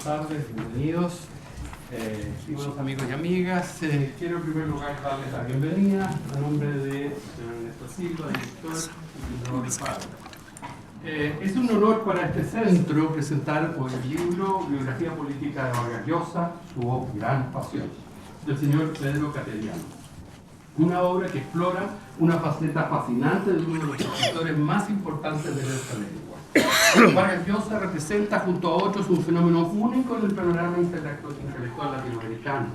tardes, bienvenidos. Estimados amigos y amigas, quiero en primer lugar darles la bienvenida a nombre de Ernesto Silva, director y fundador de Faro. Es un honor para este centro presentar hoy el libro Biografía Política de Vargas Llosa, su gran pasión, del señor Pedro Cateriano. Una obra que explora una faceta fascinante de uno de los escritores más importantes de nuestra lengua. Vargas Llosa representa junto a otros un fenómeno único en el panorama intelectual latinoamericano,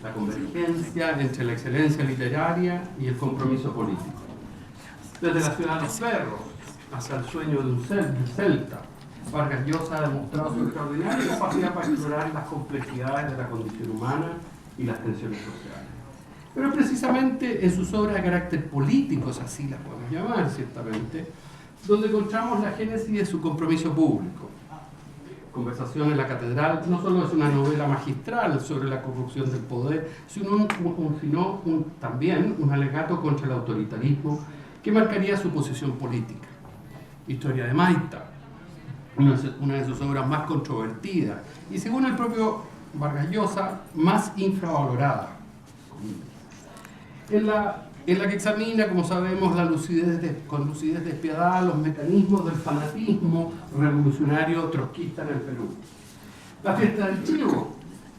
la convergencia entre la excelencia literaria y el compromiso político. Desde la ciudad de los perros hasta el sueño de un celta, Vargas Llosa ha demostrado su extraordinaria capacidad para explorar las complejidades de la condición humana y las tensiones sociales. Pero precisamente en sus obras de carácter político, así las podemos llamar ciertamente, donde encontramos la génesis de su compromiso público. Conversación en la Catedral no solo es una novela magistral sobre la corrupción del poder, sino también un alegato contra el autoritarismo que marcaría su posición política. Historia de Maita, una de sus obras más controvertidas y, según el propio Vargas Llosa, más infravalorada. En la que examina, como sabemos, con lucidez despiadada los mecanismos del fanatismo revolucionario trotskista en el Perú. La fiesta del Chivo,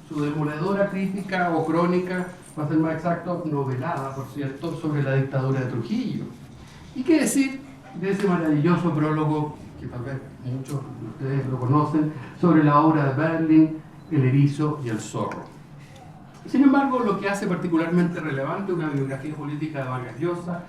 su demoledora crítica o crónica, para ser más exacto, novelada, por cierto, sobre la dictadura de Trujillo. ¿Y qué decir de ese maravilloso prólogo, que tal vez muchos de ustedes lo conocen, sobre la obra de Berlín, El erizo y el zorro? Sin embargo, lo que hace particularmente relevante una biografía política de Vargas Llosa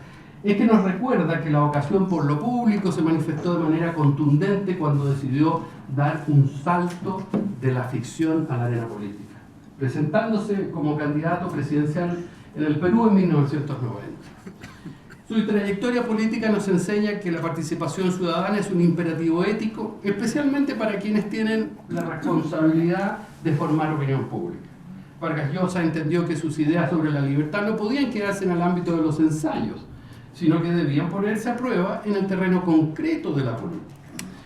es que nos recuerda que la vocación por lo público se manifestó de manera contundente cuando decidió dar un salto de la ficción a la arena política, presentándose como candidato presidencial en el Perú en 1990. Su trayectoria política nos enseña que la participación ciudadana es un imperativo ético, especialmente para quienes tienen la responsabilidad de formar opinión pública. Vargas Llosa entendió que sus ideas sobre la libertad no podían quedarse en el ámbito de los ensayos, sino que debían ponerse a prueba en el terreno concreto de la política.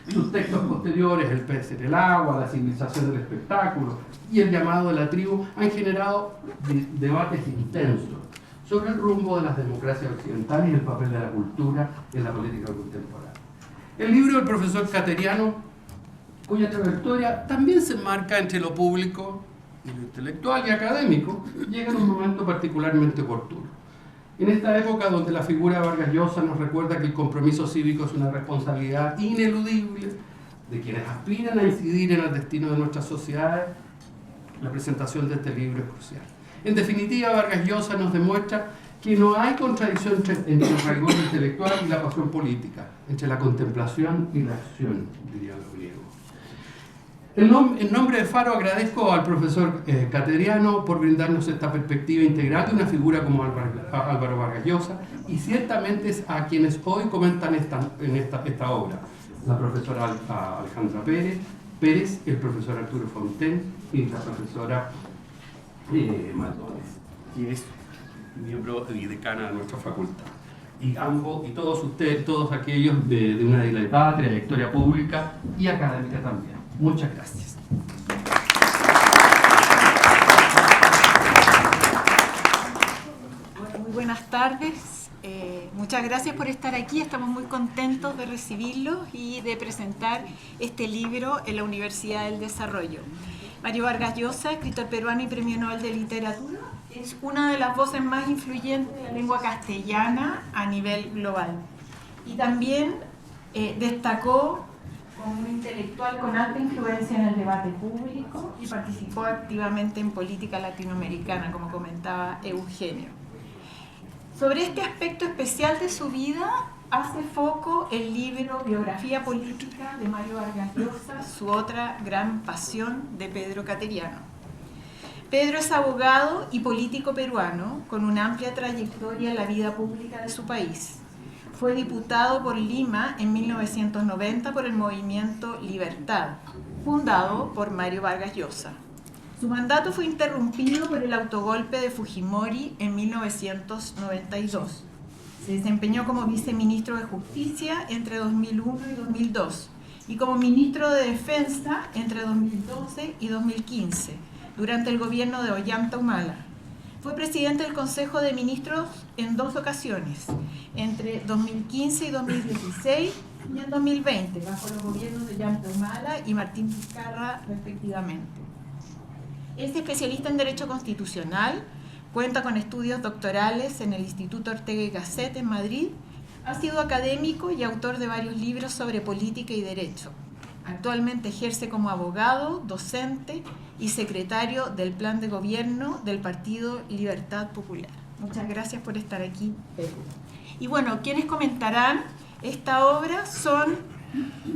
Sus textos posteriores, El pez en el agua, La civilización del espectáculo y El llamado de la tribu, han generado debates intensos sobre el rumbo de las democracias occidentales y el papel de la cultura en la política contemporánea. El libro del profesor Cateriano, cuya trayectoria también se enmarca entre lo público y lo intelectual y académico, llega en un momento particularmente oportuno. En esta época donde la figura de Vargas Llosa nos recuerda que el compromiso cívico es una responsabilidad ineludible de quienes aspiran a incidir en el destino de nuestras sociedades, la presentación de este libro es crucial. En definitiva, Vargas Llosa nos demuestra que no hay contradicción entre el rigor intelectual y la pasión política, entre la contemplación y la acción, dirían los griegos. En nombre de Faro agradezco al profesor Cateriano por brindarnos esta perspectiva integral de una figura como Álvaro Vargas Llosa, y ciertamente es a quienes hoy comentan esta obra: la profesora Alejandra Pérez, el profesor Arturo Fonten y la profesora Maldones, que es miembro y decana de nuestra facultad. Y todos ustedes, todos aquellos de una dilatada trayectoria pública y académica también. Muchas gracias. Bueno, muy buenas tardes. Muchas gracias por estar aquí. Estamos muy contentos de recibirlos y de presentar este libro en la Universidad del Desarrollo. Mario Vargas Llosa, escritor peruano y premio Nobel de Literatura, es una de las voces más influyentes de la lengua castellana a nivel global. Y también destacó como un intelectual con alta influencia en el debate público y participó activamente en política latinoamericana, como comentaba Eugenio. Sobre este aspecto especial de su vida hace foco el libro Biografía Política de Mario Vargas Llosa, su otra gran pasión, de Pedro Cateriano. Pedro es abogado y político peruano con una amplia trayectoria en la vida pública de su país. Fue diputado por Lima en 1990 por el movimiento Libertad, fundado por Mario Vargas Llosa. Su mandato fue interrumpido por el autogolpe de Fujimori en 1992. Se desempeñó como viceministro de Justicia entre 2001 y 2002 y como ministro de Defensa entre 2012 y 2015, durante el gobierno de Ollanta Humala. Fue presidente del Consejo de Ministros en 2 ocasiones, entre 2015 y 2016 y en 2020, bajo los gobiernos de Ollanta Humala y Martín Vizcarra, respectivamente. Es especialista en Derecho Constitucional, cuenta con estudios doctorales en el Instituto Ortega y Gasset en Madrid. Ha sido académico y autor de varios libros sobre política y derecho. Actualmente ejerce como abogado, docente y secretario del Plan de Gobierno del Partido Libertad Popular. Muchas gracias por estar aquí, Pedro. Y bueno, quienes comentarán esta obra son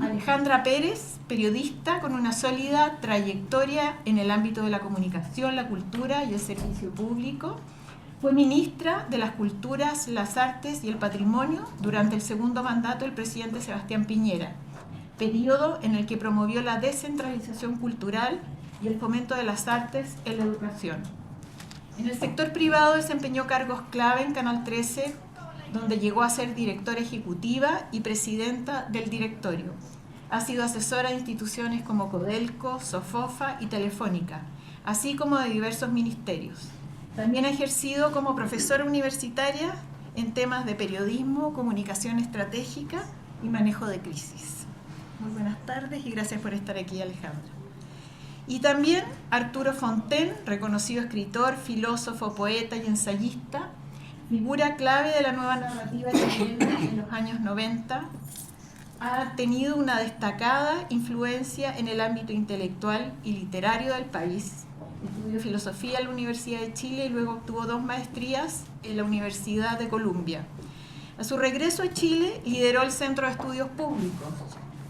Alejandra Pérez, periodista con una sólida trayectoria en el ámbito de la comunicación, la cultura y el servicio público. Fue ministra de las Culturas, las Artes y el Patrimonio durante el segundo mandato del presidente Sebastián Piñera, periodo en el que promovió la descentralización cultural y el fomento de las artes en la educación. En el sector privado desempeñó cargos clave en Canal 13, donde llegó a ser directora ejecutiva y presidenta del directorio. Ha sido asesora de instituciones como Codelco, Sofofa y Telefónica, así como de diversos ministerios. También ha ejercido como profesora universitaria en temas de periodismo, comunicación estratégica y manejo de crisis. Muy buenas tardes y gracias por estar aquí, Alejandra. Y también Arturo Fontaine, reconocido escritor, filósofo, poeta y ensayista, figura clave de la nueva narrativa chilena en los años 90, ha tenido una destacada influencia en el ámbito intelectual y literario del país. Estudió filosofía en la Universidad de Chile y luego obtuvo 2 maestrías en la Universidad de Columbia. A su regreso a Chile, lideró el Centro de Estudios Públicos,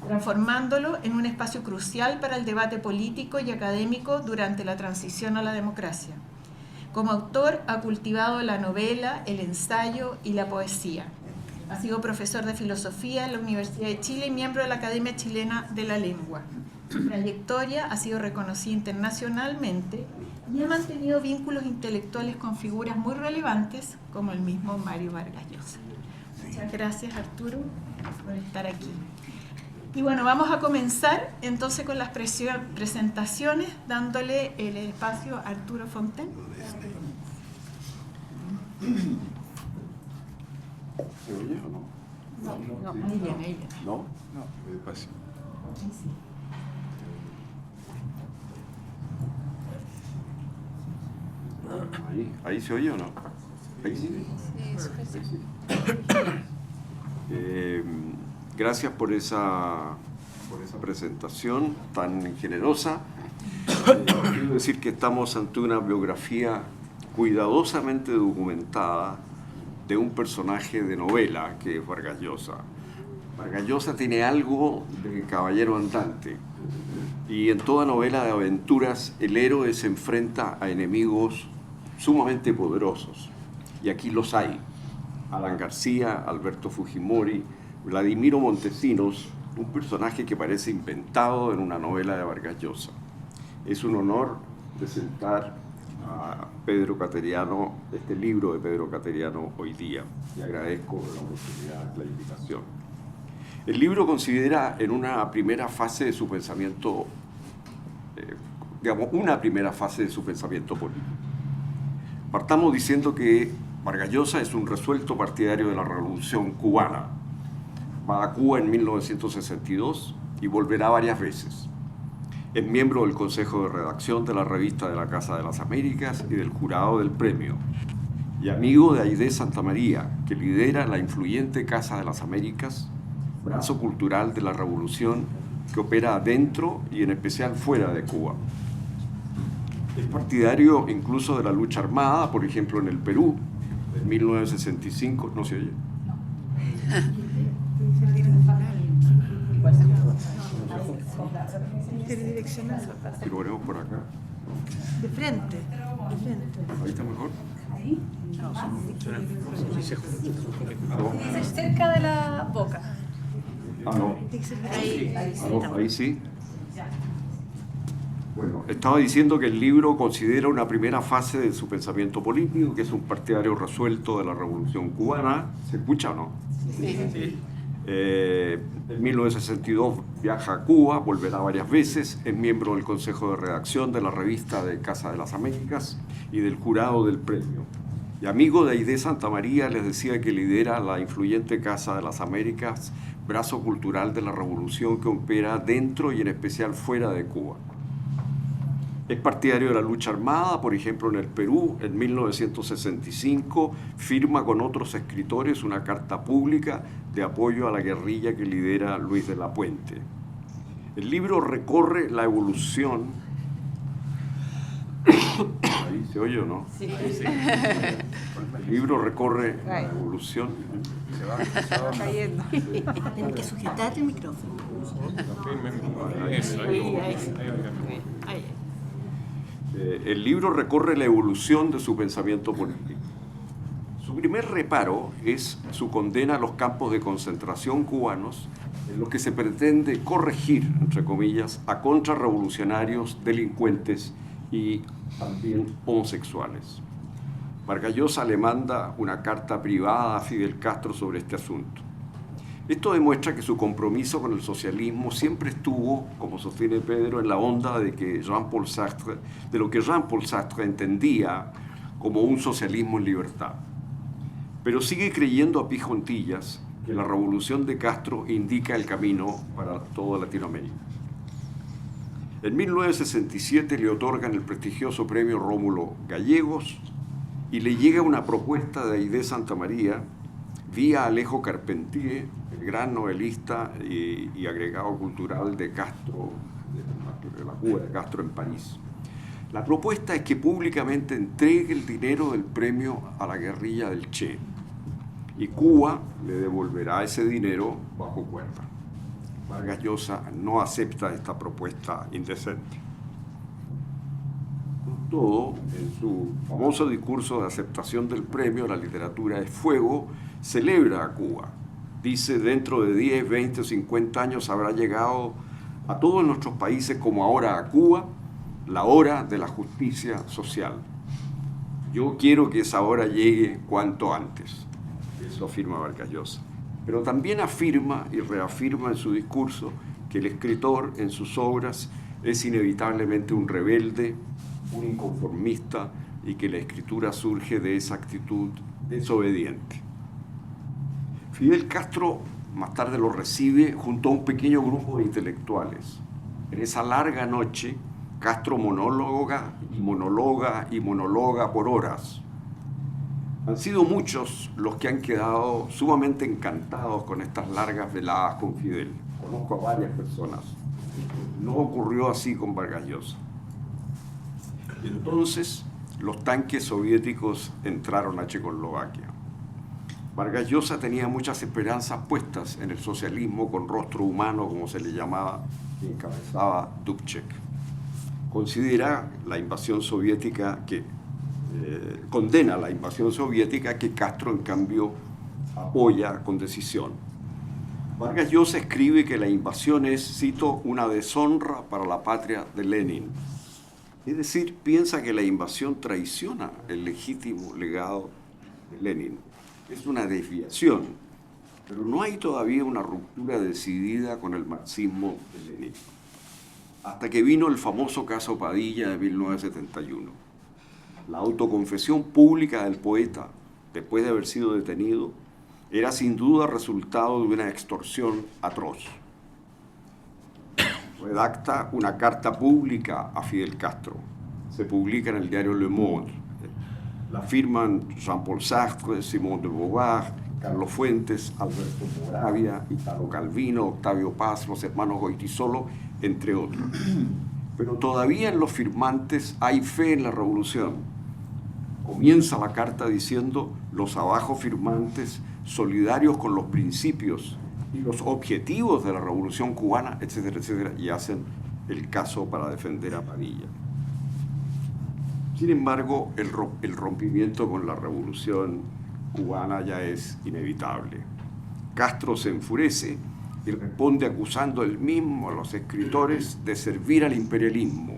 transformándolo en un espacio crucial para el debate político y académico durante la transición a la democracia. Como autor, ha cultivado la novela, el ensayo y la poesía. Ha sido profesor de filosofía en la Universidad de Chile y miembro de la Academia Chilena de la Lengua. Su trayectoria ha sido reconocida internacionalmente y ha mantenido vínculos intelectuales con figuras muy relevantes como el mismo Mario Vargas Llosa. Muchas gracias, Arturo, por estar aquí. Y bueno, vamos a comenzar entonces con las presentaciones, dándole el espacio a Arturo Fontaine. ¿Se oye o no? No, ahí viene, ahí viene. ¿No? No, despacio. ¿Ahí se oye o no? ¿Ahí sí? Sí. Gracias por esa presentación tan generosa. Quiero decir que estamos ante una biografía cuidadosamente documentada de un personaje de novela que es Vargas Llosa. Vargas Llosa tiene algo de caballero andante y en toda novela de aventuras el héroe se enfrenta a enemigos sumamente poderosos y aquí los hay. Alan García, Alberto Fujimori, Vladimiro Montesinos, un personaje que parece inventado en una novela de Vargas Llosa. Es un honor presentar a Pedro Cateriano, este libro de Pedro Cateriano hoy día, y agradezco la oportunidad, la invitación. El libro considera en una primera fase de su pensamiento, una primera fase de su pensamiento político. Partamos diciendo que Vargas Llosa es un resuelto partidario de la Revolución Cubana. Va a Cuba en 1962 y volverá varias veces. Es miembro del Consejo de Redacción de la revista de la Casa de las Américas y del jurado del premio, y amigo de Aidé Santamaría, que lidera la influyente Casa de las Américas, brazo cultural de la Revolución que opera adentro y en especial fuera de Cuba. Es partidario incluso de la lucha armada, por ejemplo en el Perú, en 1965, ¿no se oye? Y lo veremos por acá. De frente. ¿Ahí está mejor? ¿Ahí? No. Cerca de la boca. Ah, no. Ahí sí. Bueno, estaba diciendo que el libro considera una primera fase de su pensamiento político, que es un partidario resuelto de la Revolución Cubana. ¿Se escucha o no? Sí. En 1962 viaja a Cuba, volverá varias veces, es miembro del Consejo de Redacción de la revista de Casa de las Américas y del jurado del premio. Y amigo de Aide Santamaría, les decía que lidera la influyente Casa de las Américas, brazo cultural de la revolución que opera dentro y en especial fuera de Cuba. Es partidario de la lucha armada, por ejemplo, en el Perú, en 1965, firma con otros escritores una carta pública de apoyo a la guerrilla que lidera Luis de la Puente. El libro recorre la evolución. ¿Ahí se oye o no? Sí. El libro recorre la evolución. Se va cayendo. Tienes que sujetar el micrófono. El libro recorre la evolución de su pensamiento político. Su primer reparo es su condena a los campos de concentración cubanos, en los que se pretende corregir, entre comillas, a contrarrevolucionarios, delincuentes y también homosexuales. Vargas Llosa le manda una carta privada a Fidel Castro sobre este asunto. Esto demuestra que su compromiso con el socialismo siempre estuvo, como sostiene Pedro, en la onda de lo que Jean-Paul Sartre entendía como un socialismo en libertad. Pero sigue creyendo a pie juntillas que la revolución de Castro indica el camino para toda Latinoamérica. En 1967 le otorgan el prestigioso premio Rómulo Gallegos y le llega una propuesta de Aide Santamaría vía Alejo Carpentier, el gran novelista y agregado cultural de Castro, de la Cuba de Castro en París. La propuesta es que públicamente entregue el dinero del premio a la guerrilla del Che y Cuba le devolverá ese dinero bajo cuerda. Vargas Llosa no acepta esta propuesta indecente. Con todo, en su famoso discurso de aceptación del premio, La literatura es fuego, celebra a Cuba. Dice, dentro de 10, 20 o 50 años habrá llegado a todos nuestros países, como ahora a Cuba, la hora de la justicia social. Yo quiero que esa hora llegue cuanto antes. Eso afirma Vargas Llosa. Pero también afirma y reafirma en su discurso que el escritor en sus obras es inevitablemente un rebelde, un inconformista y que la escritura surge de esa actitud desobediente. Fidel Castro más tarde lo recibe junto a un pequeño grupo de intelectuales. En esa larga noche, Castro monóloga por horas. Han sido muchos los que han quedado sumamente encantados con estas largas veladas con Fidel. Conozco a varias personas. No ocurrió así con Vargas Llosa. Entonces, los tanques soviéticos entraron a Checoslovaquia. Vargas Llosa tenía muchas esperanzas puestas en el socialismo con rostro humano, como se le llamaba, que encabezaba Dubček. Considera la invasión soviética condena la invasión soviética que Castro, en cambio, apoya con decisión. Vargas Llosa escribe que la invasión es, cito, una deshonra para la patria de Lenin. Es decir, piensa que la invasión traiciona el legítimo legado de Lenin. Es una desviación, pero no hay todavía una ruptura decidida con el marxismo de Lenin. Hasta que vino el famoso caso Padilla de 1971. La autoconfesión pública del poeta, después de haber sido detenido, era sin duda resultado de una extorsión atroz. Redacta una carta pública a Fidel Castro. Se publica en el diario Le Monde. La firman Jean-Paul Sartre, Simone de Beauvoir, Carlos Fuentes, Alberto Moravia, Italo Calvino, Octavio Paz, los hermanos Goytisolo, entre otros. Pero todavía en los firmantes hay fe en la revolución. Comienza la carta diciendo: los abajo firmantes, solidarios con los principios y los objetivos de la revolución cubana, etcétera, etcétera, y hacen el caso para defender a Padilla. Sin embargo, el rompimiento con la revolución cubana ya es inevitable. Castro se enfurece y responde acusando él mismo a los escritores de servir al imperialismo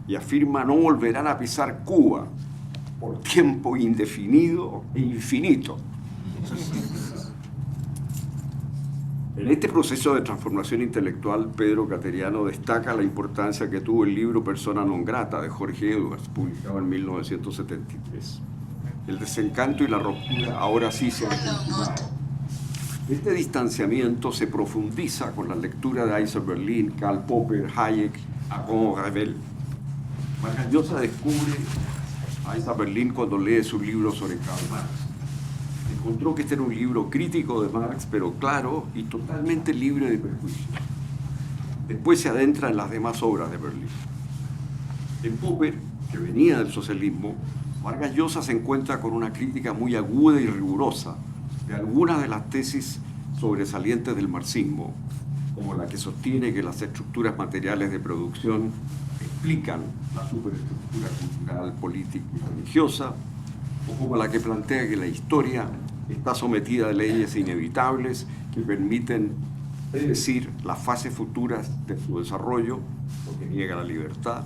y afirma: no volverán a pisar Cuba por tiempo indefinido e infinito. En este proceso de transformación intelectual, Pedro Cateriano destaca la importancia que tuvo el libro Persona non grata de Jorge Edwards, publicado en 1973. El desencanto y la ruptura ahora sí se han consumado. Este distanciamiento se profundiza con la lectura de Isaiah Berlin, Karl Popper, Hayek, Aaron Ravel. Vargas Llosa descubre a Isaiah Berlin cuando lee su libro sobre Karl Marx. Encontró que este era un libro crítico de Marx, pero claro y totalmente libre de prejuicios. Después se adentra en las demás obras de Berlin. En Popper, que venía del socialismo, Vargas Llosa se encuentra con una crítica muy aguda y rigurosa de algunas de las tesis sobresalientes del marxismo, como la que sostiene que las estructuras materiales de producción explican la superestructura cultural, política y religiosa, o como la que plantea que la historia está sometida a leyes inevitables que permiten predecir las fases futuras de su desarrollo, lo que niega la libertad,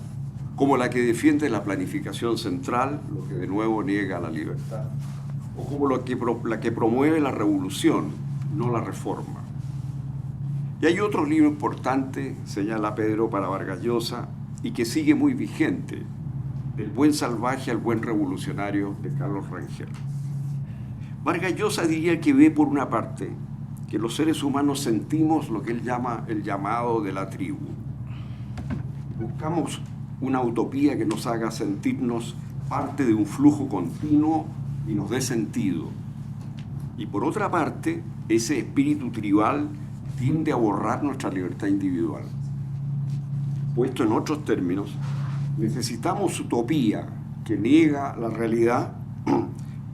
como la que defiende la planificación central, lo que de nuevo niega la libertad, o como la que promueve la revolución, no la reforma. Y hay otro libro importante, señala Pedro, para Vargas Llosa, y que sigue muy vigente, Del buen salvaje al buen revolucionario, de Carlos Rangel. Vargas Llosa diría que ve, por una parte, que los seres humanos sentimos lo que él llama el llamado de la tribu. Buscamos una utopía que nos haga sentirnos parte de un flujo continuo y nos dé sentido. Y por otra parte, ese espíritu tribal tiende a borrar nuestra libertad individual. Puesto en otros términos, necesitamos utopía que niega la realidad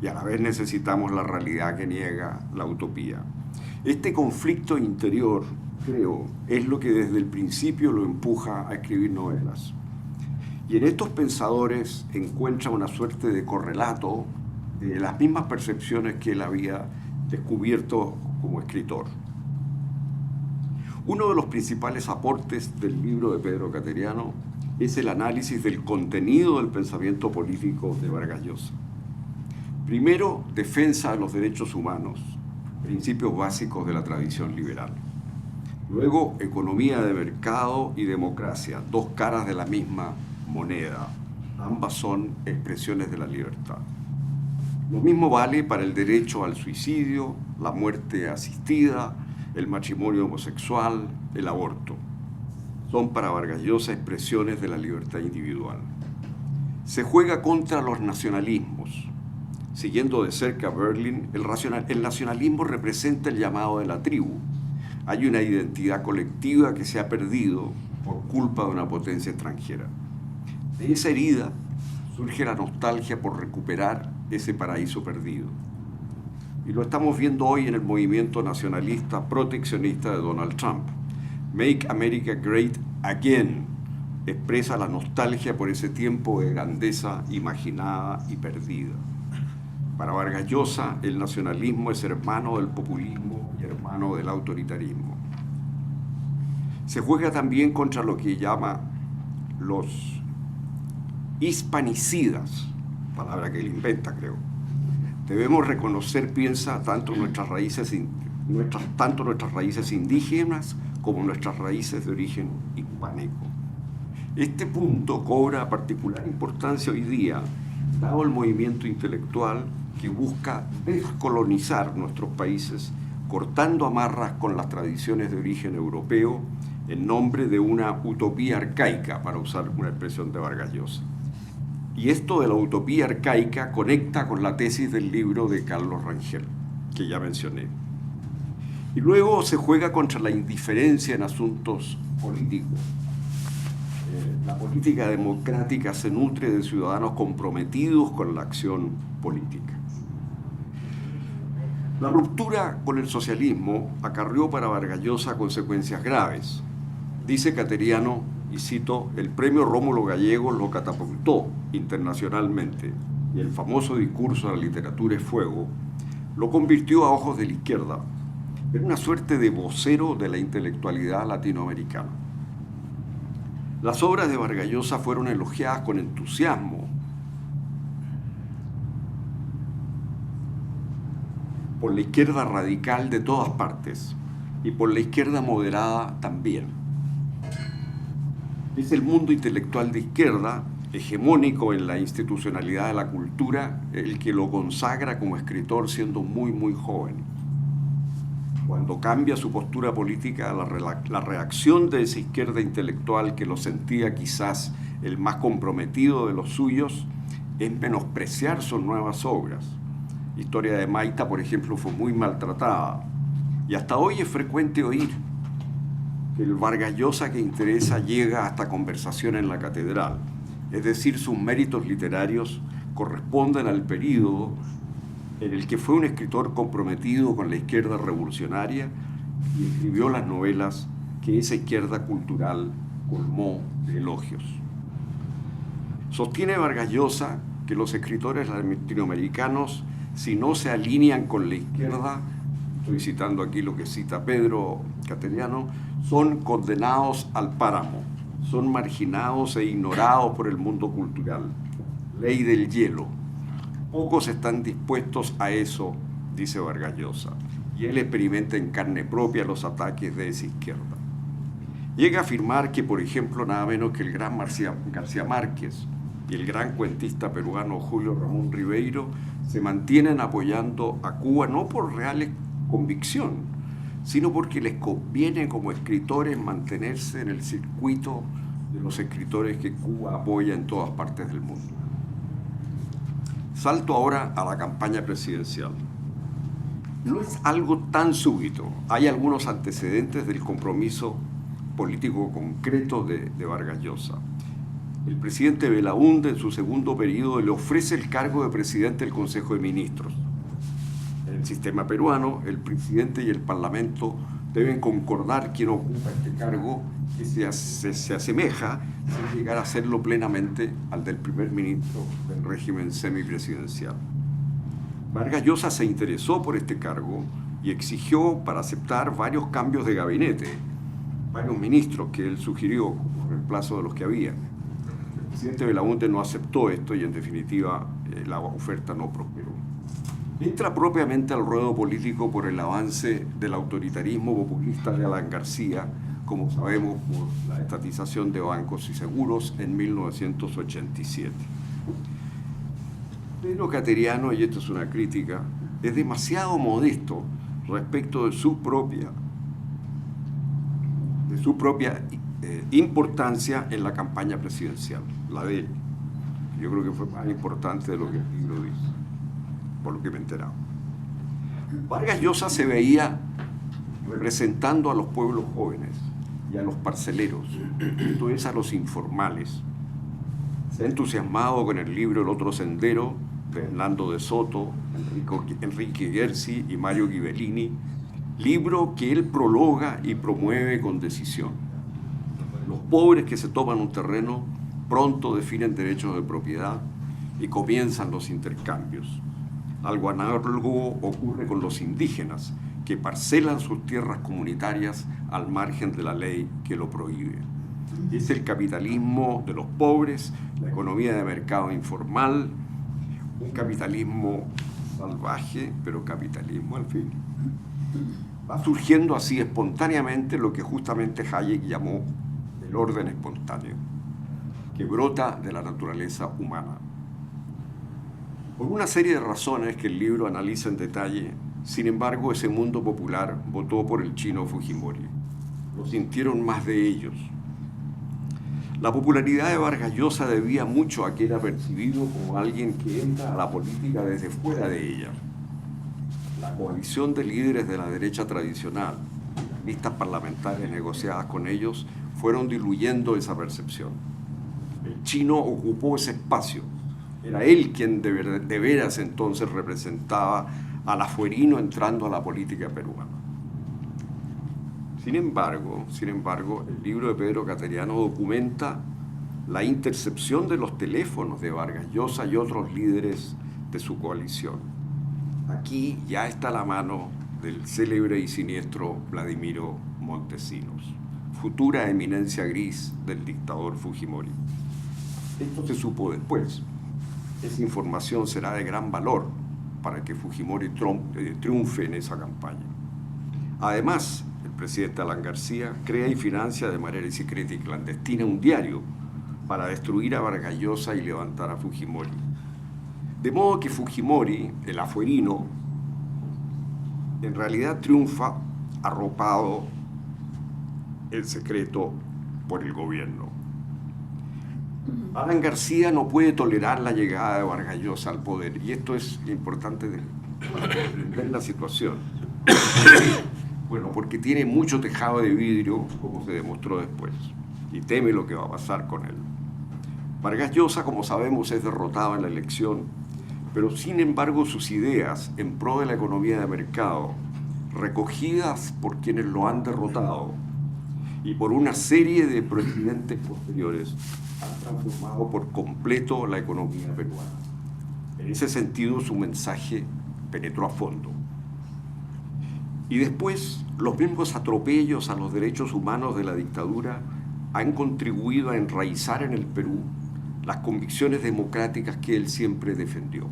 y a la vez necesitamos la realidad que niega la utopía. Este conflicto interior, creo, es lo que desde el principio lo empuja a escribir novelas. Y en estos pensadores encuentra una suerte de correlato de las mismas percepciones que él había descubierto como escritor. Uno de los principales aportes del libro de Pedro Cateriano es el análisis del contenido del pensamiento político de Vargas Llosa. Primero, defensa de los derechos humanos, principios básicos de la tradición liberal. Luego, economía de mercado y democracia, dos caras de la misma moneda. Ambas son expresiones de la libertad. Lo mismo vale para el derecho al suicidio, la muerte asistida, el matrimonio homosexual, el aborto. Son para Vargas Llosa expresiones de la libertad individual. Se juega contra los nacionalismos. Siguiendo de cerca a Berlin, el nacionalismo representa el llamado de la tribu. Hay una identidad colectiva que se ha perdido por culpa de una potencia extranjera. De esa herida surge la nostalgia por recuperar ese paraíso perdido. Y lo estamos viendo hoy en el movimiento nacionalista proteccionista de Donald Trump. Make America Great Again expresa la nostalgia por ese tiempo de grandeza imaginada y perdida. Para Vargas Llosa, el nacionalismo es hermano del populismo y hermano del autoritarismo. Se juega también contra lo que llama los hispanicidas, palabra que él inventa, creo. Debemos reconocer, piensa, tanto nuestras raíces indígenas como nuestras raíces de origen hispánico. Este punto cobra particular importancia hoy día, dado el movimiento intelectual que busca descolonizar nuestros países, cortando amarras con las tradiciones de origen europeo en nombre de una utopía arcaica, para usar una expresión de Vargas Llosa. Y esto de la utopía arcaica conecta con la tesis del libro de Carlos Rangel, que ya mencioné. Y luego se juega contra la indiferencia en asuntos políticos. La política democrática se nutre de ciudadanos comprometidos con la acción política. La ruptura con el socialismo acarreó para Vargas Llosa consecuencias graves. Dice Cateriano, y cito, el premio Rómulo Gallegos lo catapultó internacionalmente y el famoso discurso de la literatura es fuego lo convirtió a ojos de la izquierda en una suerte de vocero de la intelectualidad latinoamericana. Las obras de Vargas Llosa fueron elogiadas con entusiasmo por la izquierda radical de todas partes, y por la izquierda moderada también. Es el mundo intelectual de izquierda, hegemónico en la institucionalidad de la cultura, el que lo consagra como escritor siendo muy, muy joven. Cuando cambia su postura política, la reacción de esa izquierda intelectual que lo sentía quizás el más comprometido de los suyos es menospreciar sus nuevas obras. Historia de Maita, por ejemplo, fue muy maltratada. Y hasta hoy es frecuente oír que el Vargas Llosa que interesa llega hasta conversación en la catedral. Es decir, sus méritos literarios corresponden al período en el que fue un escritor comprometido con la izquierda revolucionaria y escribió las novelas que esa izquierda cultural colmó de elogios. Sostiene Vargas Llosa que los escritores latinoamericanos, si no se alinean con la izquierda, estoy citando aquí lo que cita Pedro Cateriano, son condenados al páramo, son marginados e ignorados por el mundo cultural. Ley del hielo. Pocos están dispuestos a eso, dice Vargas Llosa, y él experimenta en carne propia los ataques de esa izquierda. Llega a afirmar que, por ejemplo, nada menos que el gran García Márquez y el gran cuentista peruano Julio Ramón Ribeiro se mantienen apoyando a Cuba no por real convicción, sino porque les conviene como escritores mantenerse en el circuito de los escritores que Cuba apoya en todas partes del mundo. Salto ahora a la campaña presidencial. No es algo tan súbito. Hay algunos antecedentes del compromiso político concreto de Vargas Llosa. El presidente Belaúnde, en su segundo periodo, le ofrece el cargo de presidente del Consejo de Ministros. En el sistema peruano, el presidente y el parlamento deben concordar quién ocupa este cargo que se asemeja, sin llegar a serlo plenamente, al del primer ministro del régimen semipresidencial. Vargas Llosa se interesó por este cargo y exigió para aceptar varios cambios de gabinete, varios ministros que él sugirió como reemplazo de los que había. El presidente Belaúnde no aceptó esto y en definitiva la oferta no prosperó. Entra propiamente al ruedo político por el avance del autoritarismo populista de Alan García, como sabemos, por la estatización de bancos y seguros en 1987. Pedro Cateriano, y esto es una crítica, es demasiado modesto respecto de su propia importancia en la campaña presidencial, la de él. Yo creo que fue más importante de lo que el libro dice, por lo que me he enterado. Vargas Llosa se veía representando a los pueblos jóvenes y a los parceleros, esto es, a los informales. Se ha entusiasmado con el libro El otro sendero de Hernando de Soto, Enrique Gersi y Mario Ghibellini, libro que él prologa y promueve con decisión. Los pobres que se toman un terreno pronto definen derechos de propiedad y comienzan los intercambios. Algo análogo ocurre con los indígenas, que parcelan sus tierras comunitarias al margen de la ley que lo prohíbe. Es el capitalismo de los pobres, la economía de mercado informal, un capitalismo salvaje, pero capitalismo al fin. Va surgiendo así espontáneamente lo que justamente Hayek llamó el orden espontáneo, que brota de la naturaleza humana. Por una serie de razones que el libro analiza en detalle, sin embargo, ese mundo popular votó por el chino Fujimori. Lo sintieron más de ellos. La popularidad de Vargas Llosa debía mucho a que era percibido como alguien que entra a la política desde fuera de ella. La coalición de líderes de la derecha tradicional, las listas parlamentarias negociadas con ellos, fueron diluyendo esa percepción. El chino ocupó ese espacio. Era él quien de veras entonces representaba al afuerino entrando a la política peruana. Sin embargo, el libro de Pedro Cateriano documenta la intercepción de los teléfonos de Vargas Llosa y otros líderes de su coalición. Aquí ya está la mano del célebre y siniestro Vladimiro Montesinos, futura eminencia gris del dictador Fujimori. Esto se supo después. Esa información será de gran valor para que Fujimori triunfe en esa campaña. Además, el presidente Alan García, crea y financia de manera secreta y clandestina un diario para destruir a Vargas Llosa y levantar a Fujimori. De modo que Fujimori, el afuerino, en realidad triunfa arropado en secreto por el gobierno. Alan García no puede tolerar la llegada de Vargas Llosa al poder, y esto es importante para comprender la situación. Bueno, porque tiene mucho tejado de vidrio, como se demostró después, y teme lo que va a pasar con él. Vargas Llosa, como sabemos, es derrotado en la elección, pero sin embargo sus ideas en pro de la economía de mercado, recogidas por quienes lo han derrotado y por una serie de presidentes posteriores, han transformado por completo la economía peruana. En ese sentido, su mensaje penetró a fondo. Y después, los mismos atropellos a los derechos humanos de la dictadura han contribuido a enraizar en el Perú las convicciones democráticas que él siempre defendió.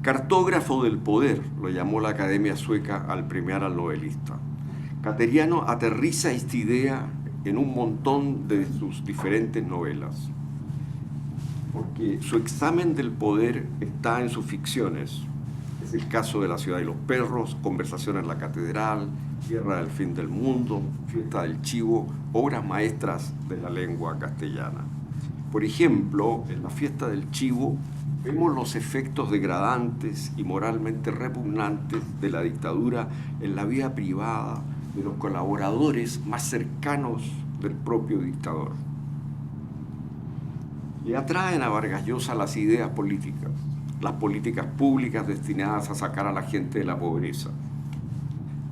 Cartógrafo del poder, lo llamó la Academia Sueca al premiar al novelista. Cateriano aterriza esta idea en un montón de sus diferentes novelas, porque su examen del poder está en sus ficciones. Es el caso de La ciudad y los perros, Conversación en la catedral, Guerra del fin del mundo, Fiesta del chivo, obras maestras de la lengua castellana. Por ejemplo, en La fiesta del chivo vemos los efectos degradantes y moralmente repugnantes de la dictadura en la vida privada de los colaboradores más cercanos del propio dictador. Le atraen a Vargas Llosa las ideas políticas, las políticas públicas destinadas a sacar a la gente de la pobreza,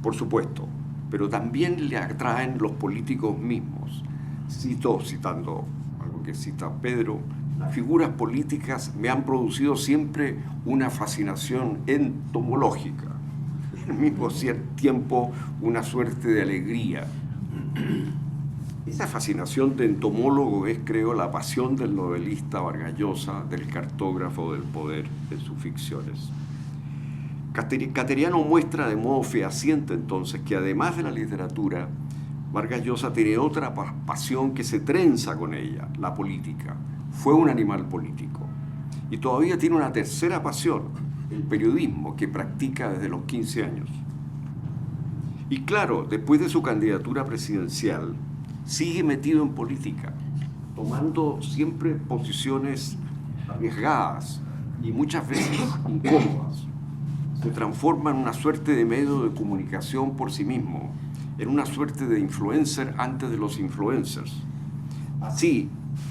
por supuesto, pero también le atraen los políticos mismos. Citando algo que cita Pedro, las figuras políticas me han producido siempre una fascinación entomológica, y al mismo tiempo una suerte de alegría. Esa fascinación de entomólogo es, creo, la pasión del novelista Vargas Llosa, del cartógrafo del poder en sus ficciones. Cateriano muestra de modo fehaciente entonces que además de la literatura, Vargas Llosa tiene otra pasión que se trenza con ella, la política. Fue un animal político. Y todavía tiene una tercera pasión, el periodismo, que practica desde los 15 años. Y claro, después de su candidatura presidencial, sigue metido en política, tomando siempre posiciones arriesgadas y muchas veces incómodas. Se transforma en una suerte de medio de comunicación por sí mismo, en una suerte de influencer antes de los influencers. Así,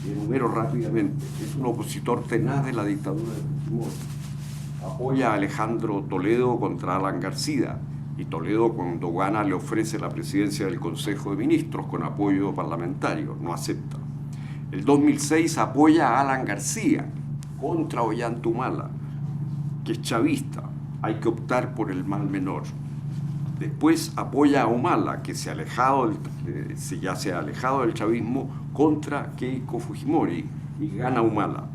enumero rápidamente, es un opositor tenaz de la dictadura de Fujimori. Apoya a Alejandro Toledo contra Alan García, y Toledo, cuando gana, le ofrece la presidencia del Consejo de Ministros con apoyo parlamentario, no acepta. El 2006 apoya a Alan García contra Ollanta, que es chavista, hay que optar por el mal menor. Después apoya a Humala, que ya se ha alejado del chavismo, contra Keiko Fujimori, y gana Humala.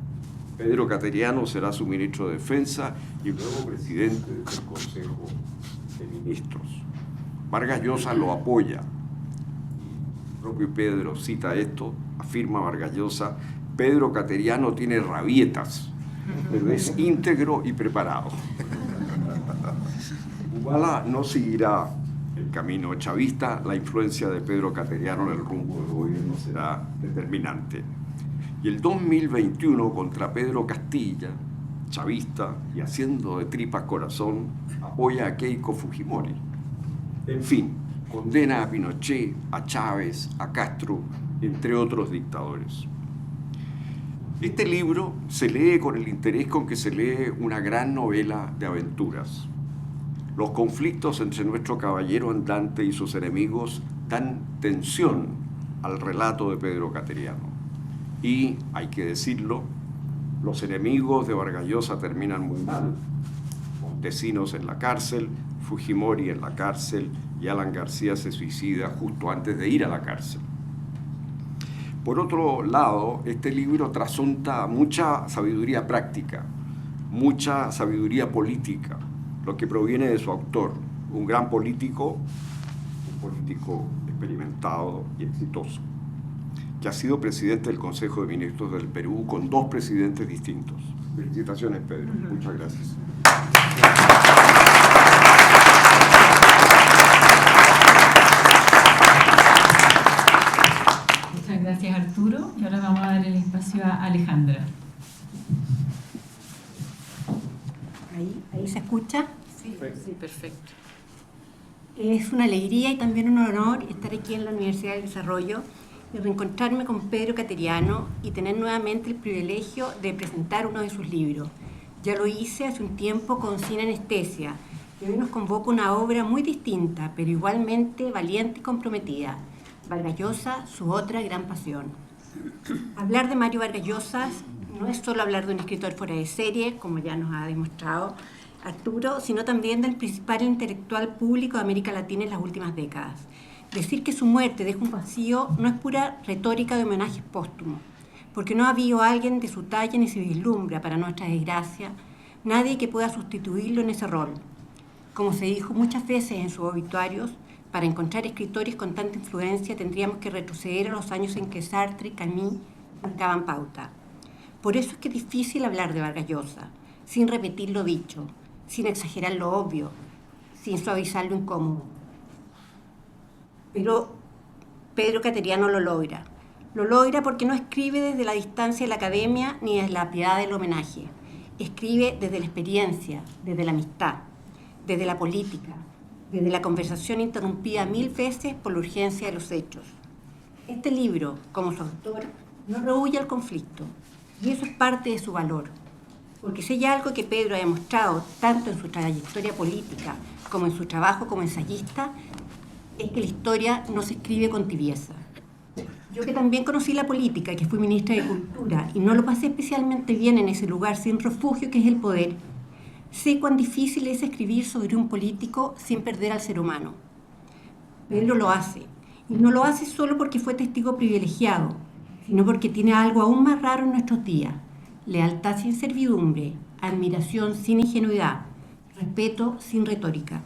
Pedro Cateriano será su ministro de Defensa y luego presidente del Consejo de Ministros. Vargas Llosa lo apoya. El propio Pedro cita esto, afirma Vargas Llosa: Pedro Cateriano tiene rabietas, pero es íntegro y preparado. Humala no seguirá el camino chavista, la influencia de Pedro Cateriano en el rumbo del gobierno será determinante. Y el 2021, contra Pedro Castilla, chavista y haciendo de tripas corazón, apoya a Keiko Fujimori. En fin, condena a Pinochet, a Chávez, a Castro, entre otros dictadores. Este libro se lee con el interés con que se lee una gran novela de aventuras. Los conflictos entre nuestro caballero andante y sus enemigos dan tensión al relato de Pedro Cateriano. Y, hay que decirlo, los enemigos de Vargas Llosa terminan muy mal. Montesinos en la cárcel, Fujimori en la cárcel y Alan García se suicida justo antes de ir a la cárcel. Por otro lado, este libro trasunta mucha sabiduría práctica, mucha sabiduría política, lo que proviene de su autor, un gran político político experimentado y exitoso, que ha sido presidente del Consejo de Ministros del Perú con 2 presidentes distintos. Felicitaciones, Pedro. Muchas gracias. Muchas gracias, Arturo. Y ahora vamos a dar el espacio a Alejandra. ¿Ahí se escucha? Sí, perfecto. Es una alegría y también un honor estar aquí en la Universidad del Desarrollo y reencontrarme con Pedro Cateriano y tener nuevamente el privilegio de presentar uno de sus libros. Ya lo hice hace un tiempo con Sin Anestesia y hoy nos convoca una obra muy distinta, pero igualmente valiente y comprometida. Vargas Llosa, su otra gran pasión. Hablar de Mario Vargas Llosa no es solo hablar de un escritor fuera de serie, como ya nos ha demostrado Arturo, sino también del principal intelectual público de América Latina en las últimas décadas. Decir que su muerte deja un vacío no es pura retórica de homenajes póstumos, porque no ha habido alguien de su talla ni se vislumbra, para nuestra desgracia, nadie que pueda sustituirlo en ese rol. Como se dijo muchas veces en sus obituarios, para encontrar escritores con tanta influencia tendríamos que retroceder a los años en que Sartre y Camus marcaban pauta. Por eso es que es difícil hablar de Vargas Llosa, sin repetir lo dicho, sin exagerar lo obvio, sin suavizar lo incómodo. Pero Pedro Cateriano lo logra. Lo logra porque no escribe desde la distancia de la academia ni desde la piedad del homenaje. Escribe desde la experiencia, desde la amistad, desde la política, desde la conversación interrumpida 1000 veces por la urgencia de los hechos. Este libro, como su autor, no rehúye al conflicto, y eso es parte de su valor. Porque si hay algo que Pedro ha demostrado, tanto en su trayectoria política como en su trabajo como ensayista, es que la historia no se escribe con tibieza. Yo, que también conocí la política, que fui ministra de Cultura, y no lo pasé especialmente bien en ese lugar sin refugio que es el poder, sé cuán difícil es escribir sobre un político sin perder al ser humano. Pedro lo hace, y no lo hace solo porque fue testigo privilegiado, sino porque tiene algo aún más raro en nuestros días: lealtad sin servidumbre, admiración sin ingenuidad, respeto sin retórica.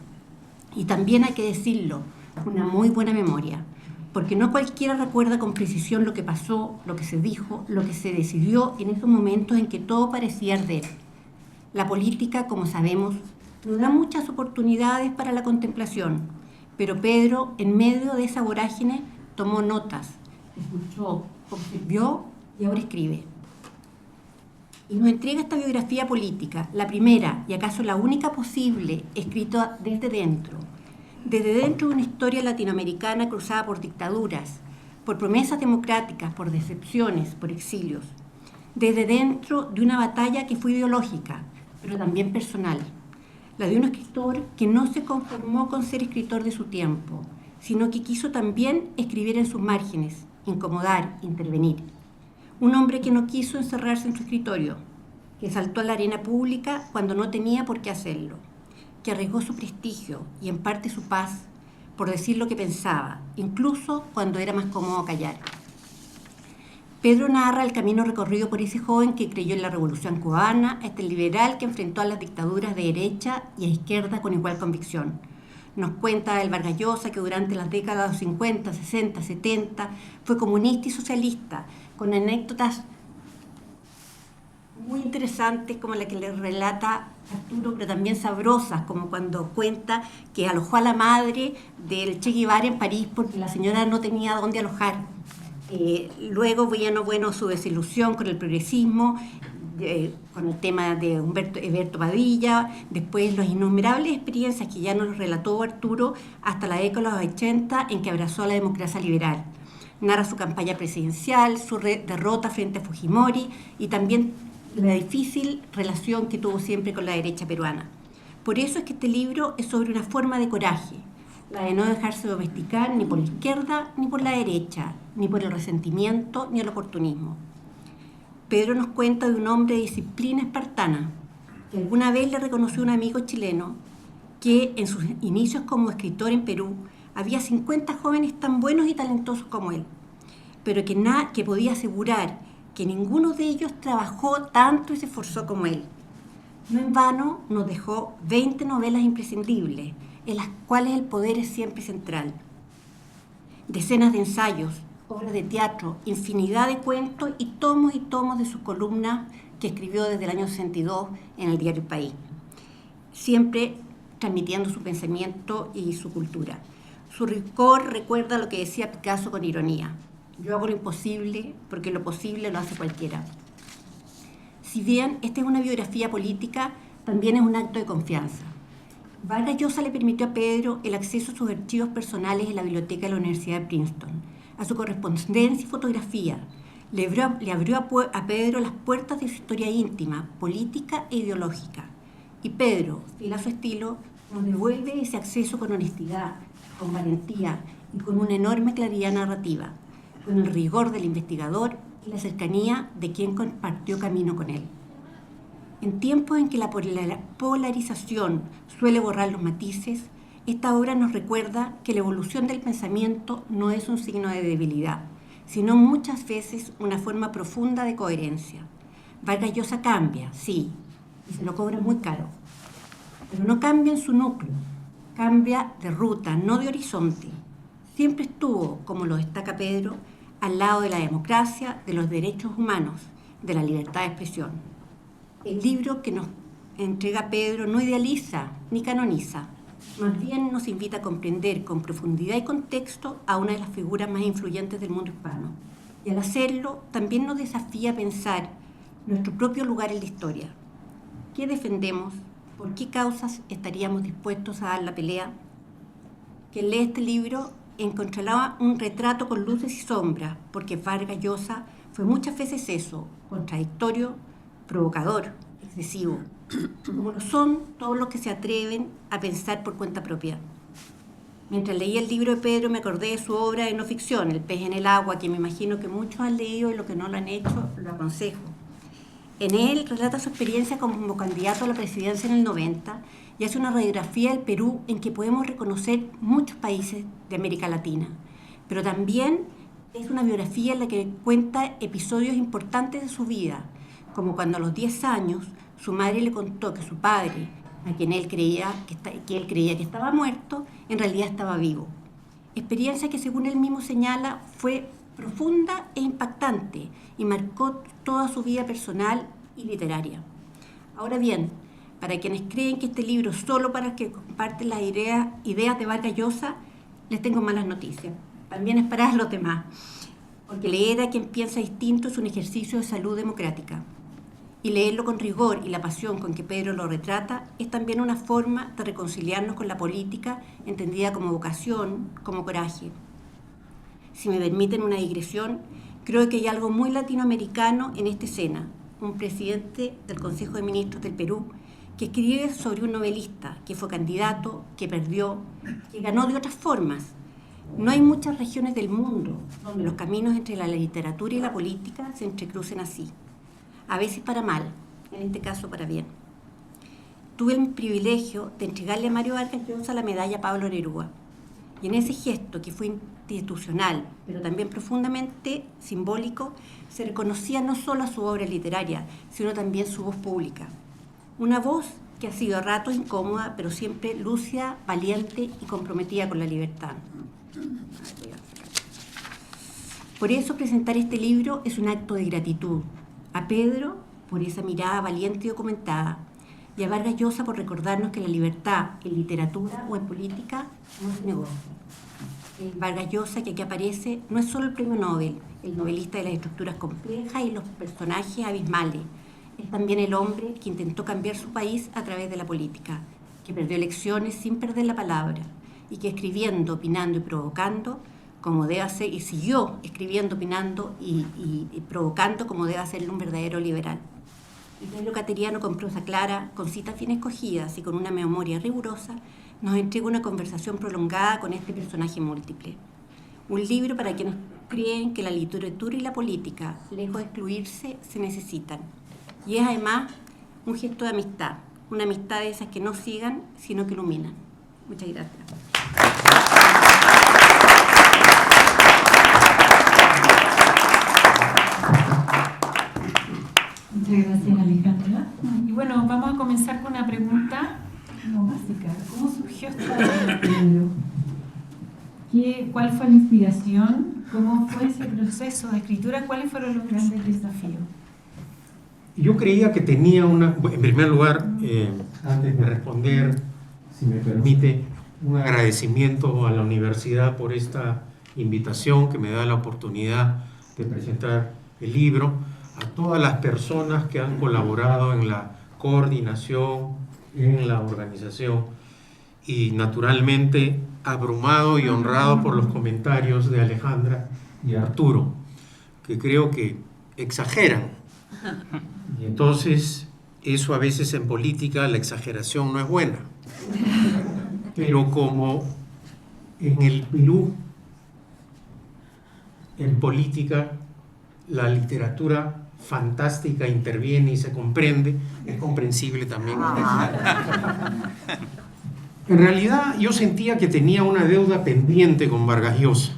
Y también hay que decirlo, una muy buena memoria, porque no cualquiera recuerda con precisión lo que pasó, lo que se dijo, lo que se decidió en esos momentos en que todo parecía arder. La política, como sabemos, nos da muchas oportunidades para la contemplación, pero Pedro, en medio de esa vorágine, tomó notas, escuchó, observó y ahora escribe. Y nos entrega esta biografía política, la primera y acaso la única posible, escrita desde dentro de una historia latinoamericana cruzada por dictaduras, por promesas democráticas, por decepciones, por exilios, desde dentro de una batalla que fue ideológica, pero también personal, la de un escritor que no se conformó con ser escritor de su tiempo, sino que quiso también escribir en sus márgenes, incomodar, intervenir. Un hombre que no quiso encerrarse en su escritorio, que saltó a la arena pública cuando no tenía por qué hacerlo, que arriesgó su prestigio y en parte su paz por decir lo que pensaba, incluso cuando era más cómodo callar. Pedro narra el camino recorrido por ese joven que creyó en la Revolución Cubana, este liberal que enfrentó a las dictaduras de derecha y a izquierda con igual convicción. Nos cuenta del Vargas Llosa que durante las décadas de los 50, 60, 70 fue comunista y socialista, con anécdotas muy interesantes como la que le relata Arturo, pero también sabrosas, como cuando cuenta que alojó a la madre del Che Guevara en París porque la señora no tenía dónde alojar. Luego, bueno, su desilusión con el progresismo, con el tema de Eberto Padilla, después las innumerables experiencias que ya nos relató Arturo hasta la década de los 80 en que abrazó a la democracia liberal. Narra su campaña presidencial, su derrota frente a Fujimori y también la difícil relación que tuvo siempre con la derecha peruana. Por eso es que este libro es sobre una forma de coraje, la de no dejarse domesticar ni por la izquierda ni por la derecha, ni por el resentimiento ni el oportunismo. Pedro nos cuenta de un hombre de disciplina espartana, que alguna vez le reconoció un amigo chileno que en sus inicios como escritor en Perú había 50 jóvenes tan buenos y talentosos como él, pero que podía asegurar que ninguno de ellos trabajó tanto y se esforzó como él. No en vano nos dejó 20 novelas imprescindibles, en las cuales el poder es siempre central. decenas de ensayos, obras de teatro, infinidad de cuentos y tomos de sus columnas que escribió desde el año 62 en el diario El País, siempre transmitiendo su pensamiento y su cultura. Su rigor recuerda lo que decía Picasso con ironía: yo hago lo imposible porque lo posible lo hace cualquiera. Si bien esta es una biografía política, también es un acto de confianza. Vargas Llosa le permitió a Pedro el acceso a sus archivos personales en la biblioteca de la Universidad de Princeton, a su correspondencia y fotografía. Le abrió a Pedro las puertas de su historia íntima, política e ideológica. Y Pedro, fiel a su estilo, nos devuelve ese acceso con honestidad, con valentía y con una enorme claridad narrativa, con el rigor del investigador y la cercanía de quien compartió camino con él. En tiempos en que la polarización suele borrar los matices, esta obra nos recuerda que la evolución del pensamiento no es un signo de debilidad, sino muchas veces una forma profunda de coherencia. Vargas Llosa cambia, sí, y se lo cobra muy caro, pero no cambia en su núcleo, cambia de ruta, no de horizonte. Siempre estuvo, como lo destaca Pedro, al lado de la democracia, de los derechos humanos, de la libertad de expresión. El libro que nos entrega Pedro no idealiza ni canoniza, más bien nos invita a comprender con profundidad y contexto a una de las figuras más influyentes del mundo hispano. Y al hacerlo, también nos desafía a pensar nuestro propio lugar en la historia. ¿Qué defendemos? ¿Por qué causas estaríamos dispuestos a dar la pelea? Quien lee este libro encontrará un retrato con luces y sombras, porque Vargas Llosa fue muchas veces eso, contradictorio, provocador, excesivo, como lo son todos los que se atreven a pensar por cuenta propia. Mientras leía el libro de Pedro me acordé de su obra de no ficción, El pez en el agua, que me imagino que muchos han leído y los que no lo han hecho lo aconsejo. En él relata su experiencia como candidato a la presidencia en el 90 y hace una radiografía del Perú en que podemos reconocer muchos países de América Latina, pero también es una biografía en la que cuenta episodios importantes de su vida, como cuando a los 10 años su madre le contó que su padre, a quien él creía que estaba muerto, en realidad estaba vivo. Experiencia que, según él mismo señala, fue profunda e impactante y marcó toda su vida personal y literaria. Ahora bien, para quienes creen que este libro es solo para los que comparten las ideas de Vargas Llosa, les tengo malas noticias. También es para los demás, porque leer a quien piensa distinto es un ejercicio de salud democrática. Y leerlo con rigor y la pasión con que Pedro lo retrata es también una forma de reconciliarnos con la política, entendida como vocación, como coraje. Si me permiten una digresión, creo que hay algo muy latinoamericano en esta escena. Un presidente del Consejo de Ministros del Perú que escribe sobre un novelista que fue candidato, que perdió, que ganó de otras formas. No hay muchas regiones del mundo donde los caminos entre la literatura y la política se entrecrucen así. A veces para mal, en este caso para bien. Tuve el privilegio de entregarle a Mario Vargas Llosa la medalla Pablo Neruda. Y en ese gesto, que fue institucional, pero también profundamente simbólico, se reconocía no solo a su obra literaria, sino también su voz pública. Una voz que ha sido a ratos incómoda, pero siempre lúcida, valiente y comprometida con la libertad. Por eso presentar este libro es un acto de gratitud. A Pedro por esa mirada valiente y documentada, y a Vargas Llosa por recordarnos que la libertad en literatura o en política no es negocio. El Vargas Llosa que aquí aparece no es solo el premio Nobel, el novelista de las estructuras complejas y los personajes abismales, es también el hombre que intentó cambiar su país a través de la política, que perdió elecciones sin perder la palabra, y que escribiendo, opinando y provocando, como debe hacer, y siguió escribiendo, opinando y provocando como debe hacerlo un verdadero liberal. Y Pedro Cateriano, con prosa clara, con citas bien escogidas y con una memoria rigurosa, nos entrega una conversación prolongada con este personaje múltiple. Un libro para quienes creen que la literatura y la política, lejos de excluirse, se necesitan. Y es además un gesto de amistad, una amistad de esas que no sigan, sino que iluminan. Muchas gracias. Muchas gracias, Alejandra. Y bueno, vamos a comenzar con una pregunta básica. ¿Cómo surgió este libro? ¿Cuál fue la inspiración? investigación, ¿cómo fue ese proceso de escritura? ¿Cuáles fueron los grandes desafíos? Yo creía que tenía en primer lugar, antes de responder, si me permite, un agradecimiento a la universidad por esta invitación que me da la oportunidad de presentar el libro, a todas las personas que han colaborado en la coordinación, en la organización, y naturalmente abrumado y honrado por los comentarios de Alejandra y Arturo, que creo que exageran. Y entonces, eso a veces en política, la exageración no es buena. Pero como en el Perú, en política, la literatura fantástica interviene y se comprende, es comprensible también. En realidad, yo sentía que tenía una deuda pendiente con Vargas Llosa.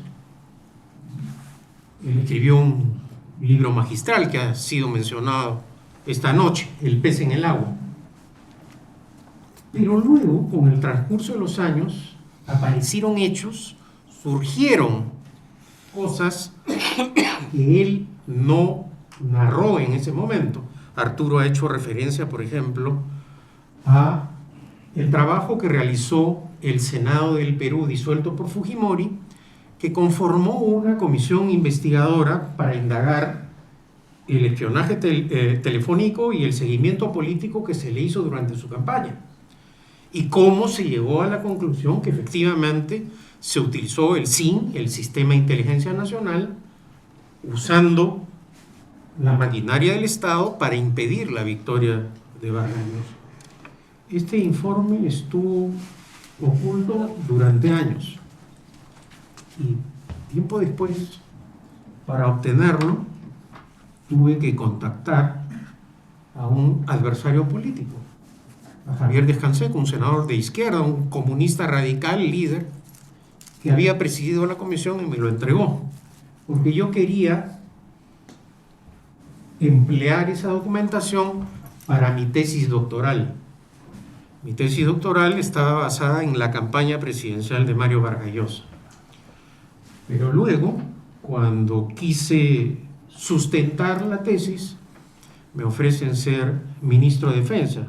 Él escribió un libro magistral que ha sido mencionado esta noche, El pez en el agua. Pero luego, con el transcurso de los años, aparecieron hechos, surgieron cosas que él no narró en ese momento. Arturo ha hecho referencia, por ejemplo, a el trabajo que realizó el Senado del Perú, disuelto por Fujimori, que conformó una comisión investigadora para indagar el espionaje telefónico y el seguimiento político que se le hizo durante su campaña. Y cómo se llegó a la conclusión que efectivamente se utilizó el SIN, el Sistema de Inteligencia Nacional, usando la maquinaria del Estado para impedir la victoria de Vargas Llosa. Este informe estuvo oculto durante años y tiempo después, para obtenerlo, tuve que contactar a un adversario político, a Javier Descanseco, un senador de izquierda, un comunista radical, líder, que había presidido la comisión y me lo entregó, porque yo quería emplear esa documentación para mi tesis doctoral. Mi tesis doctoral estaba basada en la campaña presidencial de Mario Vargas Llosa. Pero luego, cuando quise sustentar la tesis, me ofrecen ser ministro de Defensa.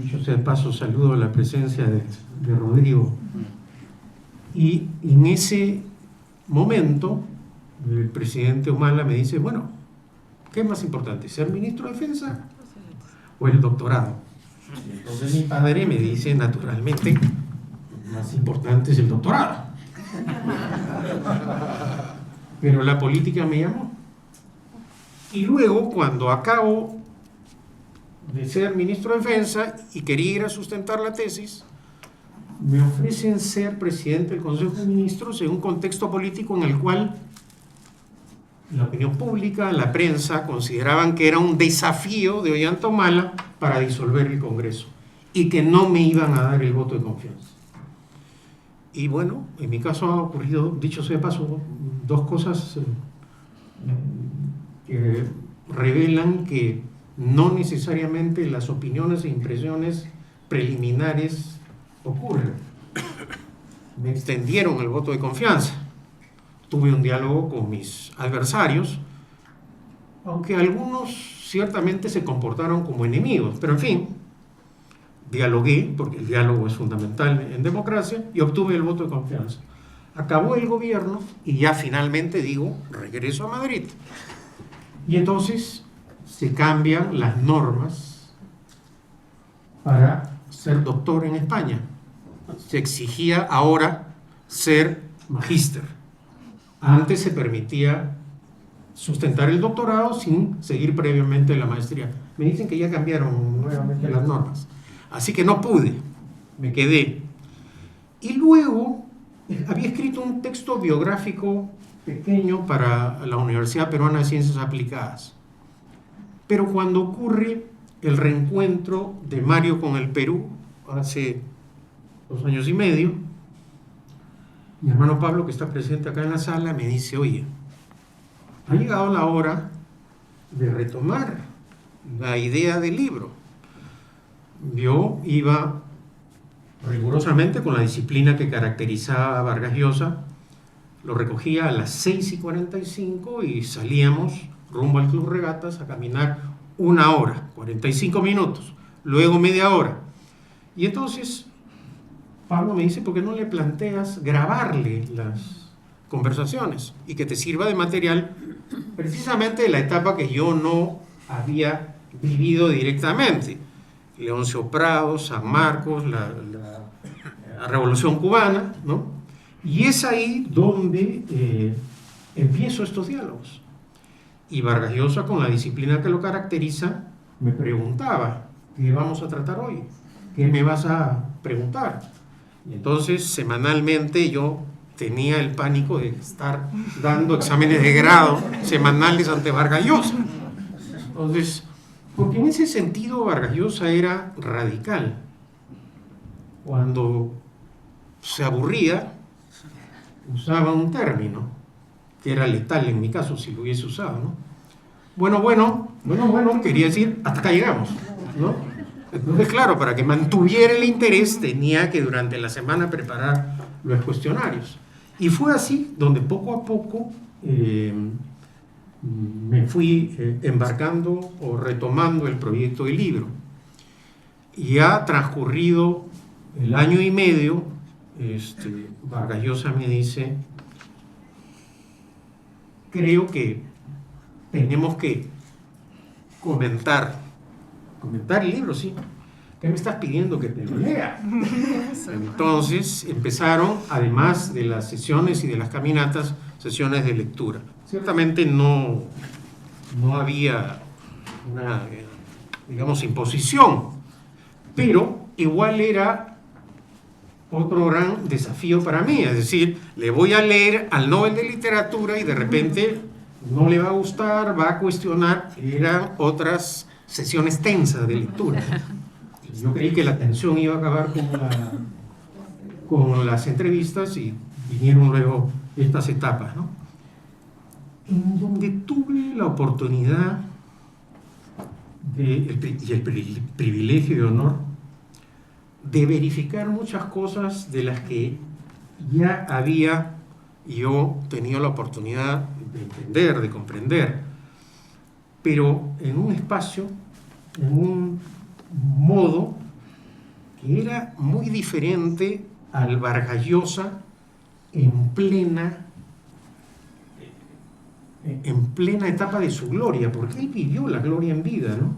Dicho sea de paso, saludo a la presencia de Rodrigo. Y en ese momento, el presidente Humala me dice, bueno, ¿qué es más importante, ser ministro de Defensa o el doctorado? Entonces mi padre me dice, naturalmente, más importante es el doctorado. Pero la política me llamó. Y luego, cuando acabo de ser ministro de Defensa y quería ir a sustentar la tesis, me ofrecen ser presidente del Consejo de Ministros en un contexto político en el cual la opinión pública, la prensa, consideraban que era un desafío de Ollanta Humala para disolver el Congreso y que no me iban a dar el voto de confianza. Y bueno, en mi caso ha ocurrido, dicho sea de paso, dos cosas que revelan que no necesariamente las opiniones e impresiones preliminares ocurren. Me extendieron el voto de confianza. Tuve un diálogo con mis adversarios, aunque algunos ciertamente se comportaron como enemigos, pero en fin, dialogué, porque el diálogo es fundamental en democracia, y obtuve el voto de confianza. Acabó el gobierno y ya finalmente digo, regreso a Madrid. Y entonces se cambian las normas para ser doctor en España. Se exigía ahora ser magíster. Antes se permitía sustentar el doctorado sin seguir previamente la maestría. Me dicen que ya cambiaron nuevamente las normas. Así que no pude, me quedé. Y luego había escrito un texto biográfico pequeño para la Universidad Peruana de Ciencias Aplicadas. Pero cuando ocurre el reencuentro de Mario con el Perú, hace 2 años y medio, mi hermano Pablo, que está presente acá en la sala, me dice, oye, ha llegado la hora de retomar la idea del libro. Yo iba rigurosamente con la disciplina que caracterizaba a Vargas Llosa. Lo recogía a las 6:45 y salíamos rumbo al Club Regatas a caminar 1 hora, 45 minutos, luego media hora. Y entonces Pablo me dice, ¿por qué no le planteas grabarle las conversaciones y que te sirva de material precisamente de la etapa que yo no había vivido directamente? Leoncio Prado, San Marcos, la Revolución Cubana, ¿no? Y es ahí donde empiezo estos diálogos. Y Vargas Llosa, con la disciplina que lo caracteriza, me preguntaba, ¿qué vamos a tratar hoy? ¿Qué me vas a preguntar? Y entonces, semanalmente, yo tenía el pánico de estar dando exámenes de grado semanales ante Vargas Llosa. Entonces, porque en ese sentido Vargas Llosa era radical. Cuando se aburría, usaba un término que era letal en mi caso si lo hubiese usado, ¿no? Bueno, quería decir, hasta acá llegamos, ¿no? Entonces, claro, para que mantuviera el interés tenía que durante la semana preparar los cuestionarios. Y fue así donde poco a poco me fui embarcando o retomando el proyecto del libro. Y ha transcurrido el 1 año y medio, Vargas Llosa me dice, creo que tenemos que comentar el libro, sí. ¿Qué me estás pidiendo que te lo lea? Entonces empezaron, además de las sesiones y de las caminatas, sesiones de lectura. Ciertamente no había una, digamos, imposición, pero igual era otro gran desafío para mí. Es decir, le voy a leer al Nobel de Literatura y de repente no le va a gustar, va a cuestionar. Eran otras sesiones tensas de lectura. Yo creí que la tensión iba a acabar con las entrevistas y vinieron luego estas etapas, ¿no? En donde tuve la oportunidad y el privilegio y honor de verificar muchas cosas de las que ya había yo tenido la oportunidad de entender, de comprender, pero en un espacio, en un modo que era muy diferente al Vargas Llosa en plena etapa de su gloria, porque él vivió la gloria en vida, ¿no?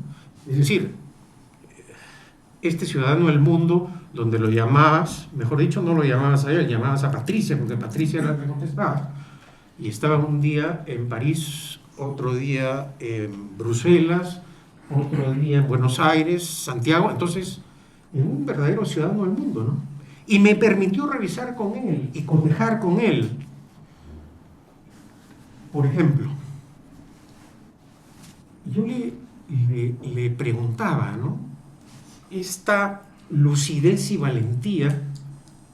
Es decir, este ciudadano del mundo, donde lo llamabas, mejor dicho, no lo llamabas a él, llamabas a Patricia, porque Patricia era la que contestaba, y estaba un día en París, otro día en Bruselas, otro día en Buenos Aires, Santiago, entonces, en un verdadero ciudadano del mundo, ¿no? Y me permitió revisar con él y cotejar con él. Por ejemplo, yo le preguntaba, ¿no? Esta lucidez y valentía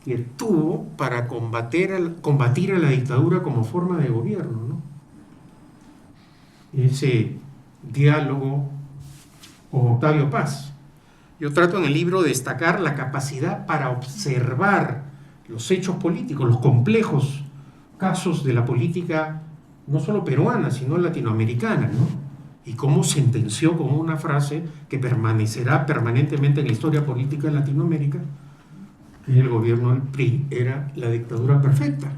que tuvo para combatir a la dictadura como forma de gobierno, ¿no? Ese diálogo con Octavio Paz. Yo trato en el libro de destacar la capacidad para observar los hechos políticos, los complejos casos de la política no solo peruana, sino latinoamericana, ¿no? Y cómo sentenció con una frase que permanecerá permanentemente en la historia política de Latinoamérica, que el gobierno del PRI era la dictadura perfecta.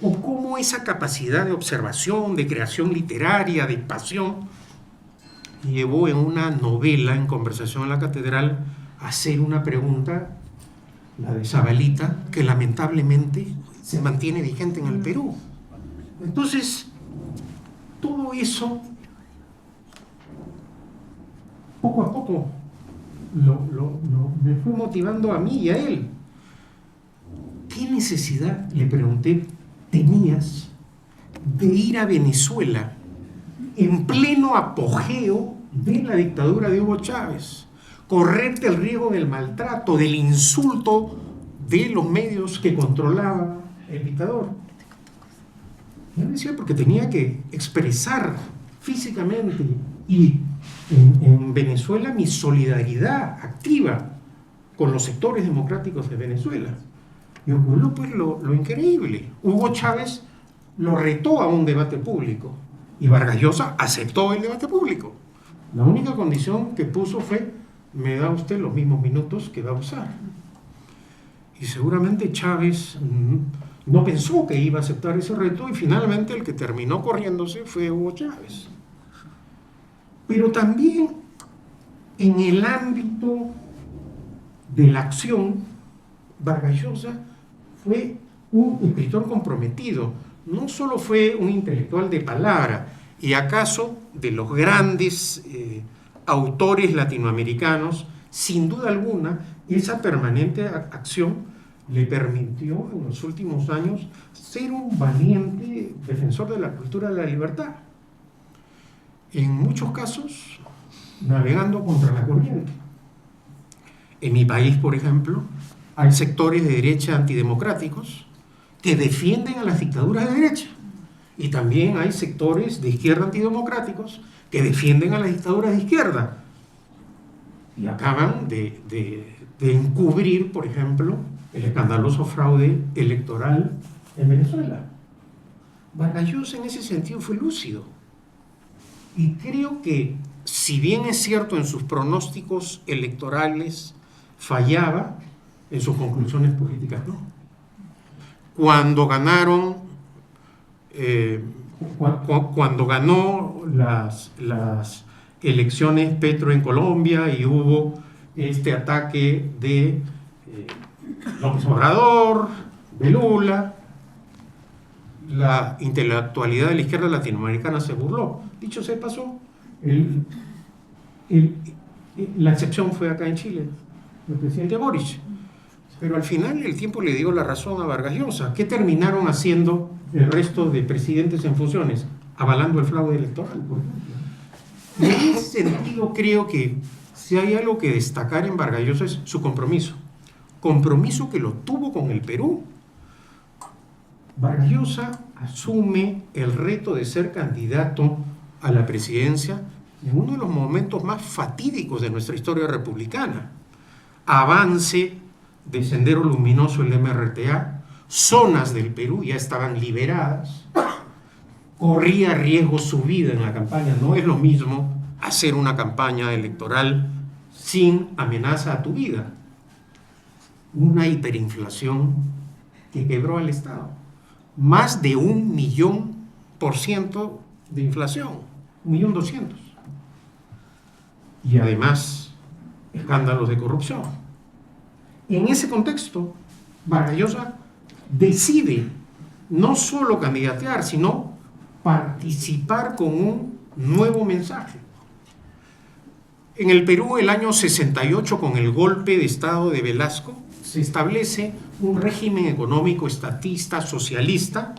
O cómo esa capacidad de observación, de creación literaria, de pasión, llevó en una novela, en Conversación en la Catedral, a hacer una pregunta, la de Zabalita, que lamentablemente se mantiene vigente en el Perú. Entonces, todo eso, poco a poco, me fue motivando a mí y a él. ¿Qué necesidad, le pregunté, tenías de ir a Venezuela en pleno apogeo de la dictadura de Hugo Chávez? Correrte el riesgo del maltrato, del insulto de los medios que controlaba el dictador. Yo decía, porque tenía que expresar físicamente y en Venezuela mi solidaridad activa con los sectores democráticos de Venezuela. Y ocurrió pues lo increíble. Hugo Chávez lo retó a un debate público y Vargas Llosa aceptó el debate público. La única condición que puso fue: me da usted los mismos minutos que va a usar. Y seguramente Chávez no pensó que iba a aceptar ese reto y finalmente el que terminó corriéndose fue Hugo Chávez. Pero también en el ámbito de la acción, Vargas Llosa fue un escritor comprometido. No solo fue un intelectual de palabra, y acaso de los grandes autores latinoamericanos, sin duda alguna, esa permanente acción le permitió en los últimos años ser un valiente defensor de la cultura de la libertad. En muchos casos, navegando contra la corriente. En mi país, por ejemplo, hay sectores de derecha antidemocráticos que defienden a las dictaduras de derecha. Y también hay sectores de izquierda antidemocráticos que defienden a las dictaduras de izquierda. Y acaban de encubrir, por ejemplo, el escandaloso fraude electoral en Venezuela. Vargas Llosa en ese sentido fue lúcido. Y creo que, si bien es cierto en sus pronósticos electorales fallaba, en sus conclusiones políticas no. Cuando ganó las elecciones Petro en Colombia y hubo este ataque de López Obrador, de Lula, la intelectualidad de la izquierda latinoamericana se burló. Dicho sea de paso, la excepción fue acá en Chile, el presidente Boric. Pero al final el tiempo le dio la razón a Vargas Llosa. ¿Qué terminaron haciendo el resto de presidentes en funciones? Avalando el fraude electoral, por ejemplo. Y en ese sentido creo que si hay algo que destacar en Vargas Llosa es su compromiso. Compromiso que lo tuvo con el Perú. Vargas Llosa asume el reto de ser candidato a la presidencia en uno de los momentos más fatídicos de nuestra historia republicana. Avance de Sendero Luminoso, el MRTA, zonas del Perú ya estaban liberadas, corría riesgo su vida en la campaña. No es lo mismo hacer una campaña electoral sin amenaza a tu vida. Una hiperinflación que quebró al Estado. Más de 1.000.000% de inflación, 1.200.000. Y además, escándalos de corrupción. En ese contexto, Vargas Llosa decide no solo candidatear, sino participar con un nuevo mensaje. En el Perú, el año 68, con el golpe de Estado de Velasco, se establece un régimen económico estatista, socialista,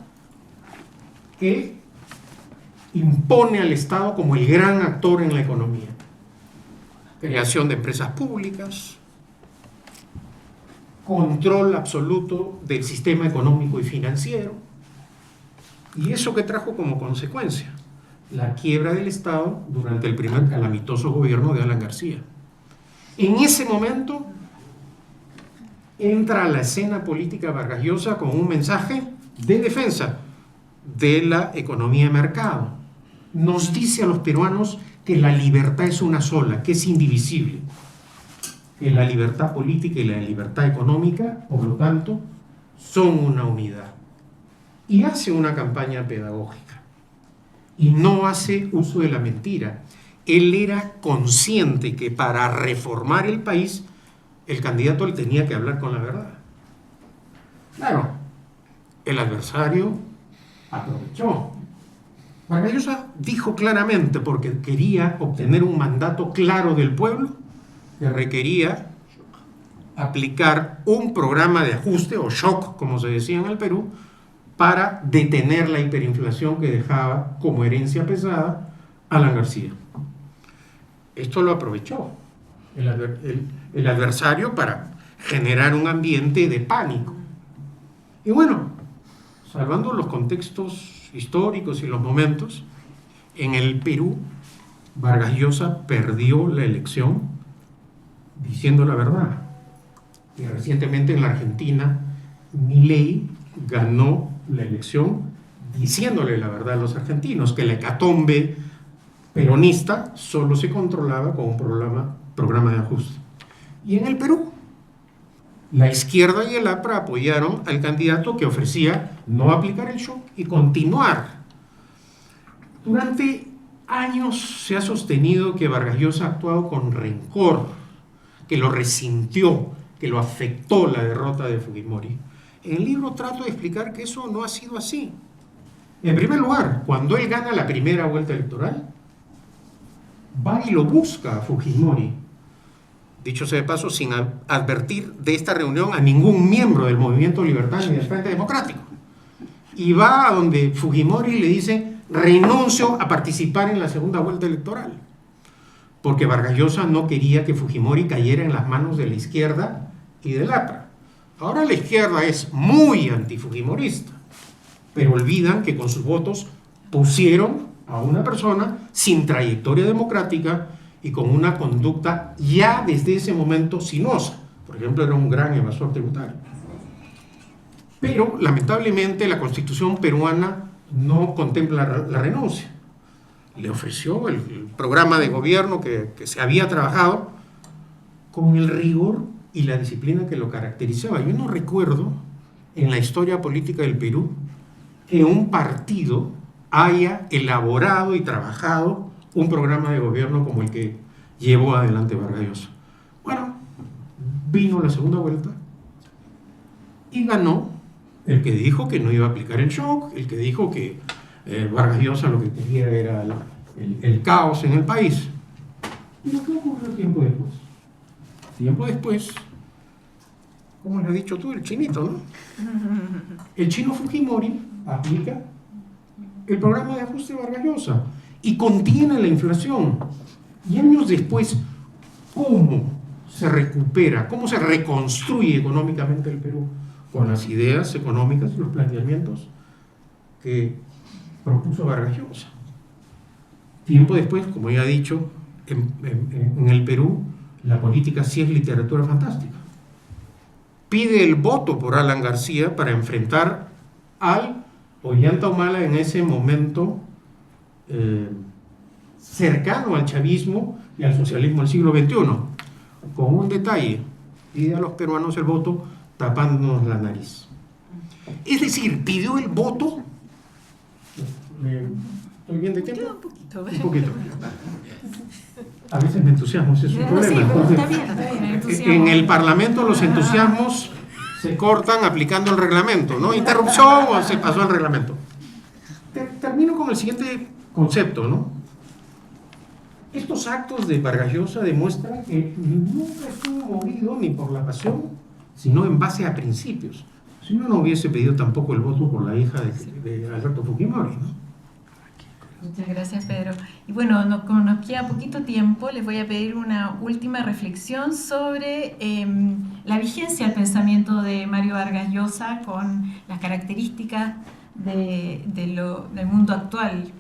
que impone al Estado como el gran actor en la economía. Creación de empresas públicas, control absoluto del sistema económico y financiero. ¿Y eso qué trajo como consecuencia? La quiebra del Estado durante el primer calamitoso gobierno de Alan García. En ese momento entra a la escena política Vargas Llosa con un mensaje de defensa de la economía de mercado. Nos dice a los peruanos que la libertad es una sola, que es indivisible, que la libertad política y la libertad económica, por lo tanto, son una unidad. Y hace una campaña pedagógica. Y no hace uso de la mentira. Él era consciente que para reformar el país, el candidato le tenía que hablar con la verdad. Claro, el adversario aprovechó. Vargas Llosa dijo claramente, porque quería obtener un mandato claro del pueblo, que requería aplicar un programa de ajuste o shock, como se decía en el Perú, para detener la hiperinflación que dejaba como herencia pesada Alan García. Esto lo aprovechó el adversario para generar un ambiente de pánico. Y bueno, salvando los contextos históricos y los momentos, en el Perú, Vargas Llosa perdió la elección diciendo la verdad. Y recientemente en la Argentina, Milei ganó la elección diciéndole la verdad a los argentinos, que la hecatombe peronista solo se controlaba con un programa de ajuste. Y en el Perú, la izquierda y el APRA apoyaron al candidato que ofrecía no aplicar el shock y continuar. Durante años se ha sostenido que Vargas Llosa ha actuado con rencor, que lo resintió, que lo afectó la derrota de Fujimori. En el libro trato de explicar que eso no ha sido así. En primer lugar, cuando él gana la primera vuelta electoral, va y lo busca a Fujimori, dicho sea de paso, sin advertir de esta reunión a ningún miembro del Movimiento Libertario ni del Frente Democrático. Y va a donde Fujimori le dice: renuncio a participar en la segunda vuelta electoral, porque Vargas Llosa no quería que Fujimori cayera en las manos de la izquierda y del APRA. Ahora la izquierda es muy antifujimorista, pero olvidan que con sus votos pusieron a una persona sin trayectoria democrática y con una conducta ya desde ese momento sinuosa. Por ejemplo, era un gran evasor tributario. Pero lamentablemente la Constitución peruana no contempla la renuncia. Le ofreció el programa de gobierno que se había trabajado con el rigor y la disciplina que lo caracterizaba. Yo no recuerdo en la historia política del Perú que un partido haya elaborado y trabajado un programa de gobierno como el que llevó adelante Vargas Llosa. Bueno, vino la segunda vuelta y ganó el que dijo que no iba a aplicar el shock, el que dijo que Vargas Llosa lo que quería era el caos en el país. ¿Y qué ocurrió tiempo después? Tiempo después, como le has dicho tú, el chinito, ¿no? El chino Fujimori aplica el programa de ajuste de Vargas Llosa y contiene la inflación. Y años después, ¿cómo se recupera, cómo se reconstruye económicamente el Perú? Con las ideas económicas y los planteamientos que propuso Vargas Llosa. Tiempo después, como ya he dicho, en el Perú la política sí es literatura fantástica. Pide el voto por Alan García para enfrentar al Ollanta Humala en ese momento cercano al chavismo y al socialismo del siglo XXI. Con un detalle: pide a los peruanos el voto tapándonos la nariz. Es decir, pidió el voto. ¿Estoy bien de tiempo? Un poquito. Un poquito. A veces me entusiasmo, ese es un problema. Sí, pero está Entonces, bien. en el Parlamento los entusiasmos se cortan aplicando el reglamento, ¿no? Interrupción o se pasó el reglamento. Termino con el siguiente concepto, ¿no? Estos actos de Vargas Llosa demuestran que nunca estuvo movido ni por la pasión, sino en base a principios. Si no, no hubiese pedido tampoco el voto por la hija de Alberto Fujimori, ¿no? Muchas gracias, Pedro. Y bueno, como nos queda poquito tiempo, les voy a pedir una última reflexión sobre la vigencia del pensamiento de Mario Vargas Llosa con las características del mundo actual.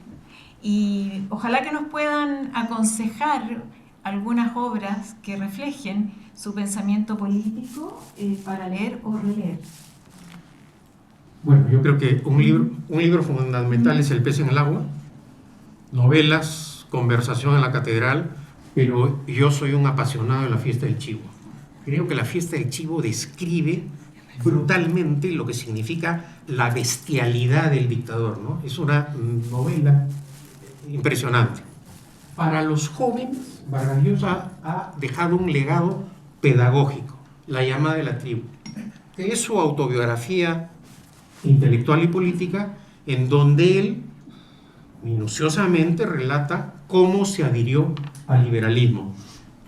Y ojalá que nos puedan aconsejar algunas obras que reflejen su pensamiento político para leer o releer. Bueno, yo creo que un libro fundamental es El pez en el agua, novelas, conversación en la catedral, pero yo soy un apasionado de La fiesta del chivo. Creo que La fiesta del chivo describe brutalmente lo que significa la bestialidad del dictador, ¿no? Es una novela impresionante. Para los jóvenes, Vargas Llosa ha dejado un legado pedagógico, La llamada de la tribu, que es su autobiografía intelectual y política, en donde él minuciosamente relata cómo se adhirió al liberalismo.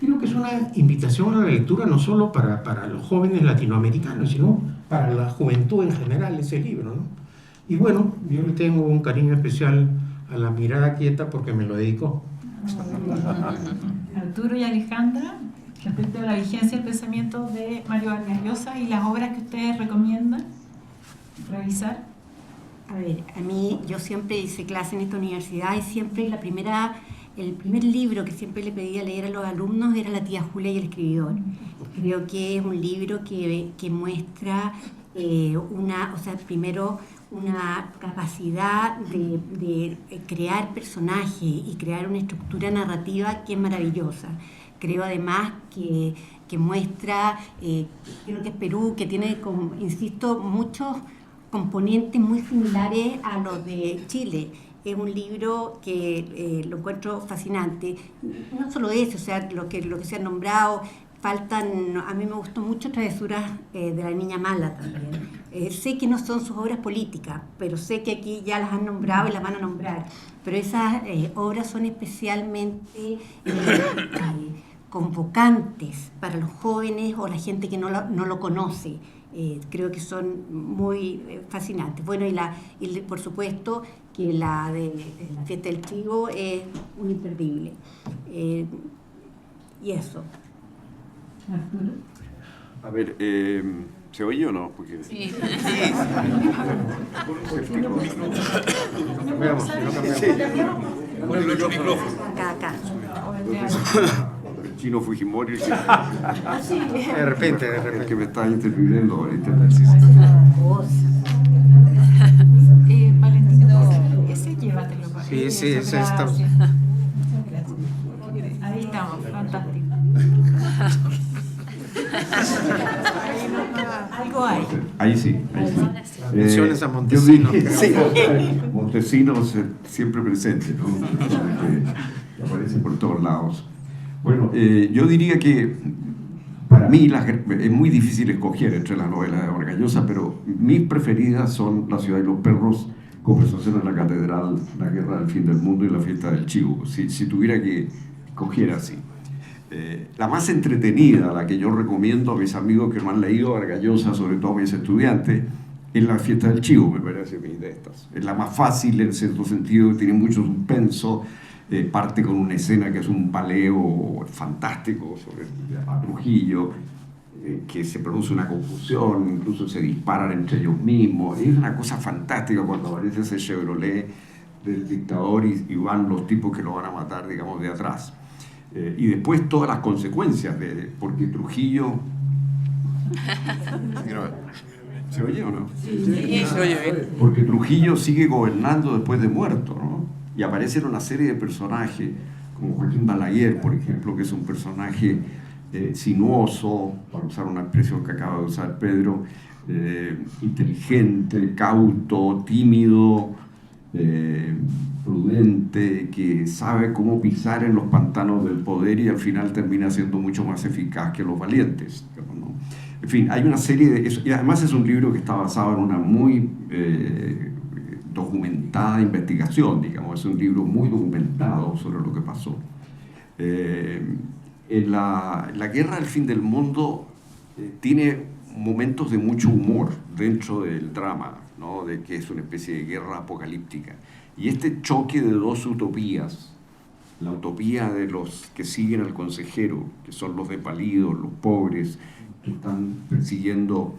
Creo que es una invitación a la lectura no solo para los jóvenes latinoamericanos, sino para la juventud en general, ese libro, ¿no? Y bueno, yo le tengo un cariño especial a La mirada quieta porque me lo dedicó. Arturo y Alejandra, respecto a la vigencia del pensamiento de Mario Vargas Llosa y las obras que ustedes recomiendan revisar. A ver, a mí, yo siempre hice clase en esta universidad y siempre la primera el primer libro que siempre le pedía leer a los alumnos era La tía Julia y el escribidor. Creo que es un libro que muestra primero una capacidad de crear personajes y crear una estructura narrativa que es maravillosa. Creo además que muestra, creo que es Perú, que tiene, como, insisto, muchos componentes muy similares a los de Chile. Es un libro que lo encuentro fascinante. No solo eso, o sea, lo que se ha nombrado, a mí me gustó mucho Travesuras de la Niña Mala también. Sé que no son sus obras políticas, pero sé que aquí ya las han nombrado y las van a nombrar. Pero esas obras son especialmente convocantes para los jóvenes o la gente que no lo conoce. Creo que son muy fascinantes. Bueno, y por supuesto que la de la fiesta del trigo es un imperdible. Y eso. Arturo. A ver, ¿se oye o no? Porque... Sí. Veamos, si no cambiamos. Acá. El chino Fujimori, De repente. el que me está interviniendo ahorita. Valentino, ese llévatelo para Sí, eso, ese está. gracias. Muchas gracias. Ahí estamos, fantástico. Algo hay. Ahí sí. Menciones a Montesinos, yo diría- creo. sí, Montesinos siempre presente, ¿no? Que aparece por todos lados. Bueno, yo diría que para mí es muy difícil escoger entre las novelas de Vargas Llosa, pero mis preferidas son La ciudad y los perros, Conversación en la catedral, La guerra del fin del mundo y La fiesta del chivo. Si tuviera que escoger así. La más entretenida, la que yo recomiendo a mis amigos que no han leído Vargas Llosa, sobre todo a mis estudiantes, es La fiesta del chivo, me parece a mí, de estas. Es la más fácil en cierto sentido, tiene mucho suspenso, parte con una escena que es un paleo fantástico sobre a Trujillo, que se produce una confusión, incluso se disparan entre ellos mismos. Es una cosa fantástica cuando aparece ese Chevrolet del dictador y van los tipos que lo van a matar, digamos, de atrás. Y después todas las consecuencias, porque Trujillo... ¿Se oye o no? Sí, se oye bien. Porque Trujillo sigue gobernando después de muerto, ¿no? Y aparecen una serie de personajes, como Joaquín Balaguer, por ejemplo, que es un personaje sinuoso, para usar una expresión que acaba de usar Pedro, inteligente, cauto, tímido, prudente, que sabe cómo pisar en los pantanos del poder y al final termina siendo mucho más eficaz que los valientes, digamos, ¿no? En fin, hay una serie de eso, y además es un libro que está basado en una muy documentada investigación, digamos, es un libro muy documentado sobre lo que pasó. En la guerra del fin del mundo tiene momentos de mucho humor dentro del drama, ¿no? De que es una especie de guerra apocalíptica. Y este choque de dos utopías, la utopía de los que siguen al consejero, que son los desvalidos, los pobres, que están persiguiendo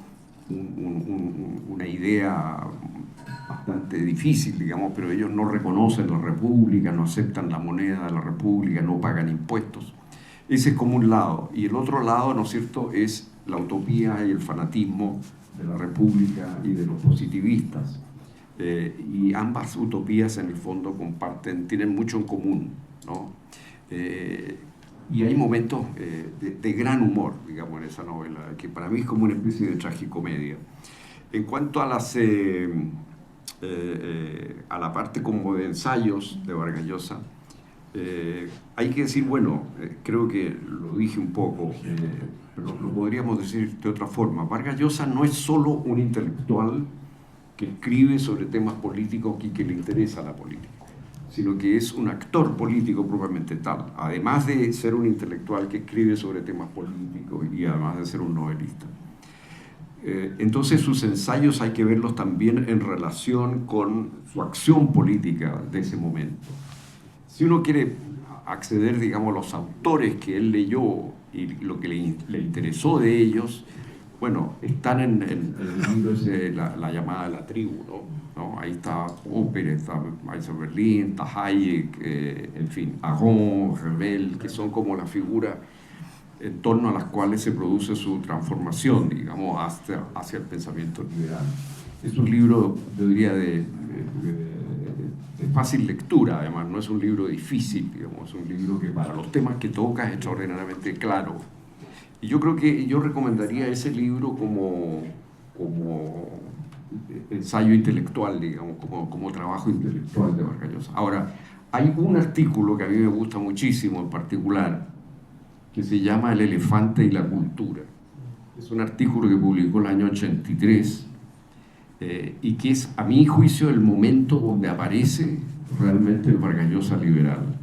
una idea bastante difícil, digamos, pero ellos no reconocen la república, no aceptan la moneda de la república, no pagan impuestos. Ese es como un lado. Y el otro lado, ¿no es cierto?, es la utopía y el fanatismo de la república y de los positivistas. Y ambas utopías en el fondo tienen mucho en común, ¿no? Y hay momentos de gran humor, digamos, en esa novela, que para mí es como una especie de tragicomedia. En cuanto a la parte como de ensayos de Vargas Llosa, hay que decir, bueno, creo que lo dije un poco, pero lo podríamos decir de otra forma. Vargas Llosa no es solo un intelectual que escribe sobre temas políticos y que le interesa la política, sino que es un actor político propiamente tal, además de ser un intelectual que escribe sobre temas políticos y además de ser un novelista. Entonces sus ensayos hay que verlos también en relación con su acción política de ese momento. Si uno quiere acceder, digamos, a los autores que él leyó y lo que le interesó de ellos, bueno, están en el libro ese, la llamada de la tribu, ¿no? Ahí está Popper, está Berlin, está Hayek, en fin, Aron, Revel, que son como las figuras en torno a las cuales se produce su transformación, digamos, hacia el pensamiento liberal. Es un libro, yo diría, de fácil lectura, además, no es un libro difícil, digamos, es un libro que para los temas que toca es extraordinariamente claro. Y yo creo que yo recomendaría ese libro como ensayo intelectual, digamos, como trabajo intelectual de Vargas Llosa. Ahora, hay un artículo que a mí me gusta muchísimo en particular, que se llama El elefante y la cultura. Es un artículo que publicó en el año 83 y que es, a mi juicio, el momento donde aparece realmente el Vargas Llosa liberal.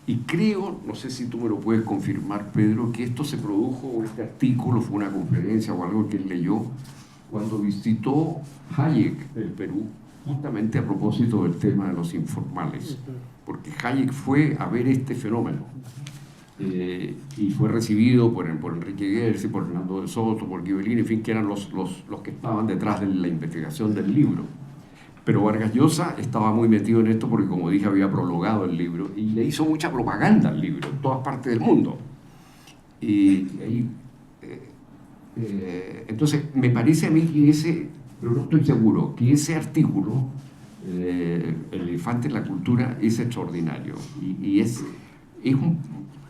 Y creo, no sé si tú me lo puedes confirmar, Pedro, que esto se produjo, este artículo fue una conferencia o algo que él leyó cuando visitó Hayek el Perú, justamente a propósito del tema de los informales, porque Hayek fue a ver este fenómeno y fue recibido por Enrique Gersi, por Hernando de Soto, por Ghibellini, en fin, que eran los que estaban detrás de la investigación del libro. Pero Vargas Llosa estaba muy metido en esto porque, como dije, había prologado el libro y le hizo mucha propaganda al libro en todas partes del mundo. Entonces, me parece a mí que pero no estoy seguro, que ese artículo, El elefante en la cultura, es extraordinario.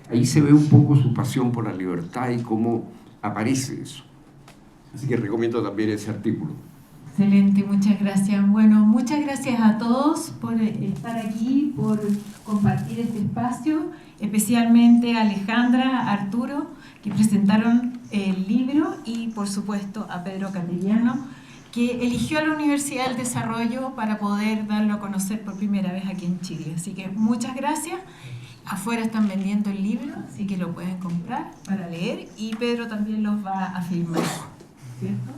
Ahí se ve un poco su pasión por la libertad y cómo aparece eso. Así que recomiendo también ese artículo. Excelente, muchas gracias. Bueno, muchas gracias a todos por estar aquí, por compartir este espacio, especialmente a Alejandra, a Arturo, que presentaron el libro, y por supuesto a Pedro Cateriano, que eligió a la Universidad del Desarrollo para poder darlo a conocer por primera vez aquí en Chile. Así que muchas gracias. Afuera están vendiendo el libro, así que lo pueden comprar para leer, y Pedro también los va a firmar, ¿cierto?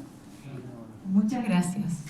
Muchas gracias.